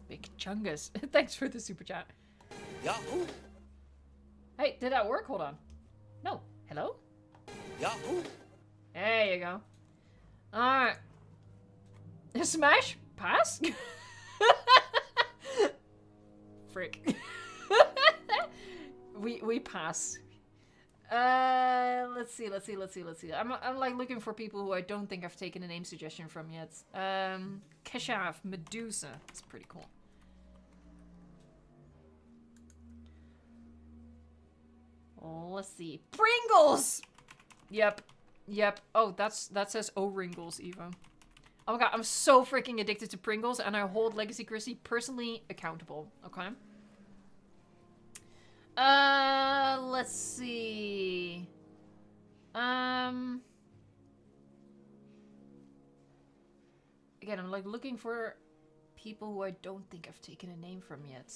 Big Chungus. Thanks for the super chat. Yahoo! Hey, did that work? Hold on. No. Hello? Yahoo! There you go. Alright. Smash? Pass? Frick. we pass. Let's see. I'm like looking for people who I don't think I've taken a name suggestion from yet. Keshav, Medusa. It's pretty cool. Let's see. Pringles! Yep. Oh, that says O-Ringles, Evo. Oh my god, I'm so freaking addicted to Pringles, and I hold Legacy Chrissy personally accountable. Okay? Let's see. Again, I'm like looking for people who I don't think I've taken a name from yet.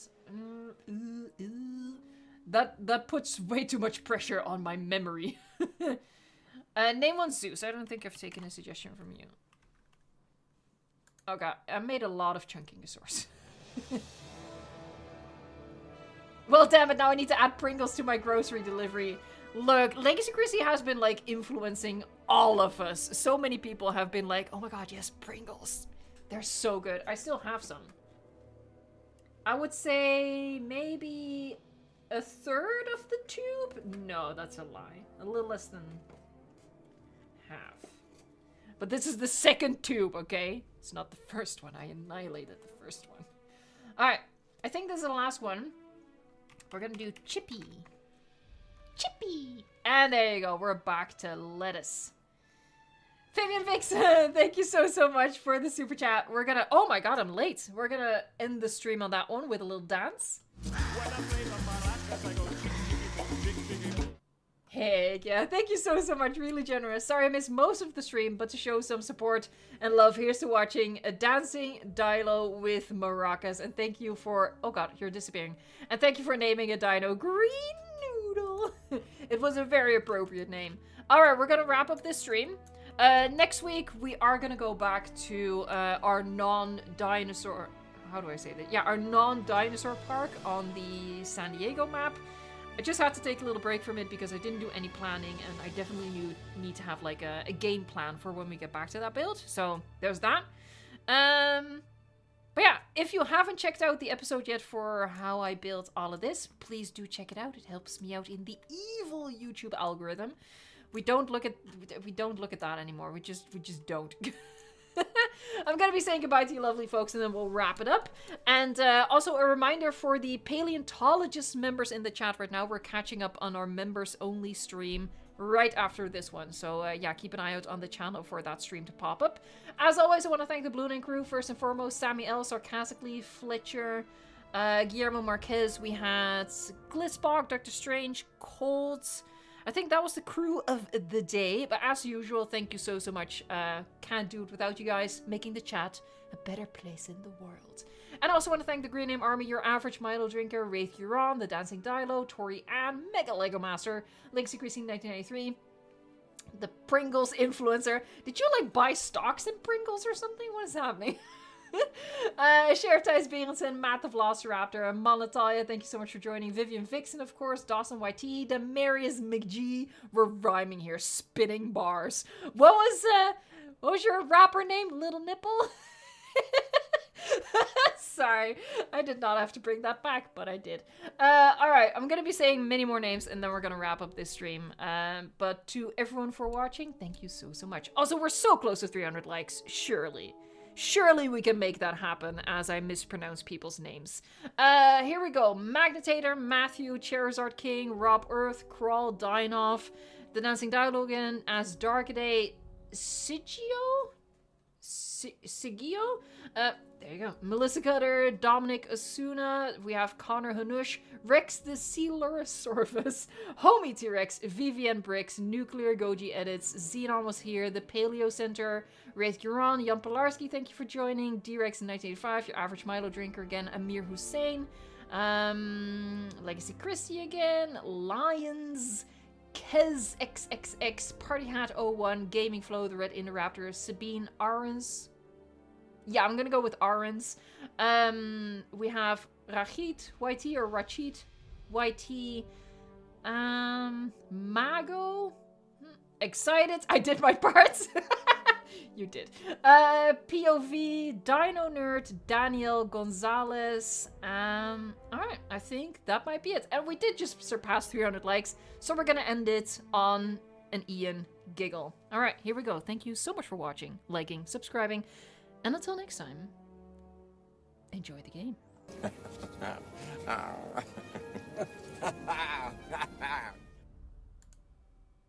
That puts way too much pressure on my memory. Name one Zeus. I don't think I've taken a suggestion from you. Okay, I made a lot of Chunkingosaurs. Well, damn it, now I need to add Pringles to my grocery delivery. Look, Legacy Chrissy has been, like, influencing all of us. So many people have been like, oh my god, yes, Pringles. They're so good. I still have some. I would say maybe a third of the tube? No, that's a lie. A little less than half. But this is the second tube, okay? It's not the first one. I annihilated the first one. Alright, I think this is the last one. We're gonna do Chippy. Chippy! And there you go. We're back to lettuce. Fabian Vixen, thank you so much for the super chat. We're gonna... Oh my god, I'm late. We're gonna end the stream on that one with a little dance. Heck yeah, thank you so much, really generous. Sorry I missed most of the stream, but to show some support and love, here's to watching a dancing dilo with maracas. And thank you for, oh god, you're disappearing. And thank you for naming a dino Green Noodle. Little. It was a very appropriate name. Alright, we're gonna wrap up this stream. Next week, we are gonna go back to our non-dinosaur... How do I say that? Yeah, our non-dinosaur park on the San Diego map. I just had to take a little break from it because I didn't do any planning, and I definitely need to have like a game plan for when we get back to that build. So there's that. But yeah, if you haven't checked out the episode yet for how I built all of this, please do check it out. It helps me out in the evil YouTube algorithm. We don't look at that anymore. We just don't. I'm going to be saying goodbye to you lovely folks, and then we'll wrap it up. And also a reminder for the paleontologist members in the chat right now, we're catching up on our members only stream right after this one. So yeah, keep an eye out on the channel for that stream to pop up. As always, I want to thank the Blue Link crew, first and foremost, Sammy L, Sarcastically, Fletcher, Guillermo Marquez, we had Glissbog, Dr. Strange, Colds. I think that was the crew of the day, but as usual, thank you so much. Can't do it without you guys, making the chat a better place in the world. And I also want to thank the Green Name Army, Your Average Milo Drinker, Wraith Huron, The Dancing Dilo, Tori Ann, Mega Lego Master, Linksy Creasing 1993, the Pringles Influencer. Did you like buy stocks in Pringles or something? What is happening? Sheriff Tice Berenson, Matt the Velociraptor, Malatalia, thank you so much for joining. Vivian Vixen, of course, Dawson YT, Demarius McGee. We're rhyming here, spinning bars. What was your rapper name? Little Nipple? Sorry, I did not have to bring that back, but I did. Alright, I'm gonna be saying many more names and then we're gonna wrap up this stream. But to everyone for watching, thank you so much. Also, we're so close to 300 likes, surely. Surely we can make that happen as I mispronounce people's names. Here we go. Magnetator, Matthew, Charizard King, Rob Earth, Crawl, Dinoff, The Dancing Dialogan, As Darkaday, Sigio? Sigio? There you go. Melissa Cutter, Dominic Asuna, we have Connor Hanush, Rex the Coelurosaurus, Homie T-Rex, Vivian Bricks, Nuclear Goji Edits, Xenon was here, the Paleo Center, Wraith Huron, Jan Pilarski, thank you for joining, D-Rex in 1985, Your Average Milo Drinker again, Amir Hussein, Legacy Christie again, Lions, Kez XXX, Party Hat 01, Gaming Flow, The Red Indoraptor, Sabine Arens. Yeah, I'm gonna go with Arens. We have Rachit YT or Rachit YT. Mago. Excited. I did my parts. You did. POV, Dino Nerd, Daniel Gonzalez. Alright, I think that might be it. And we did just surpass 300 likes, so we're gonna end it on an Ian giggle. Alright, here we go. Thank you so much for watching, liking, subscribing, and until next time, enjoy the game.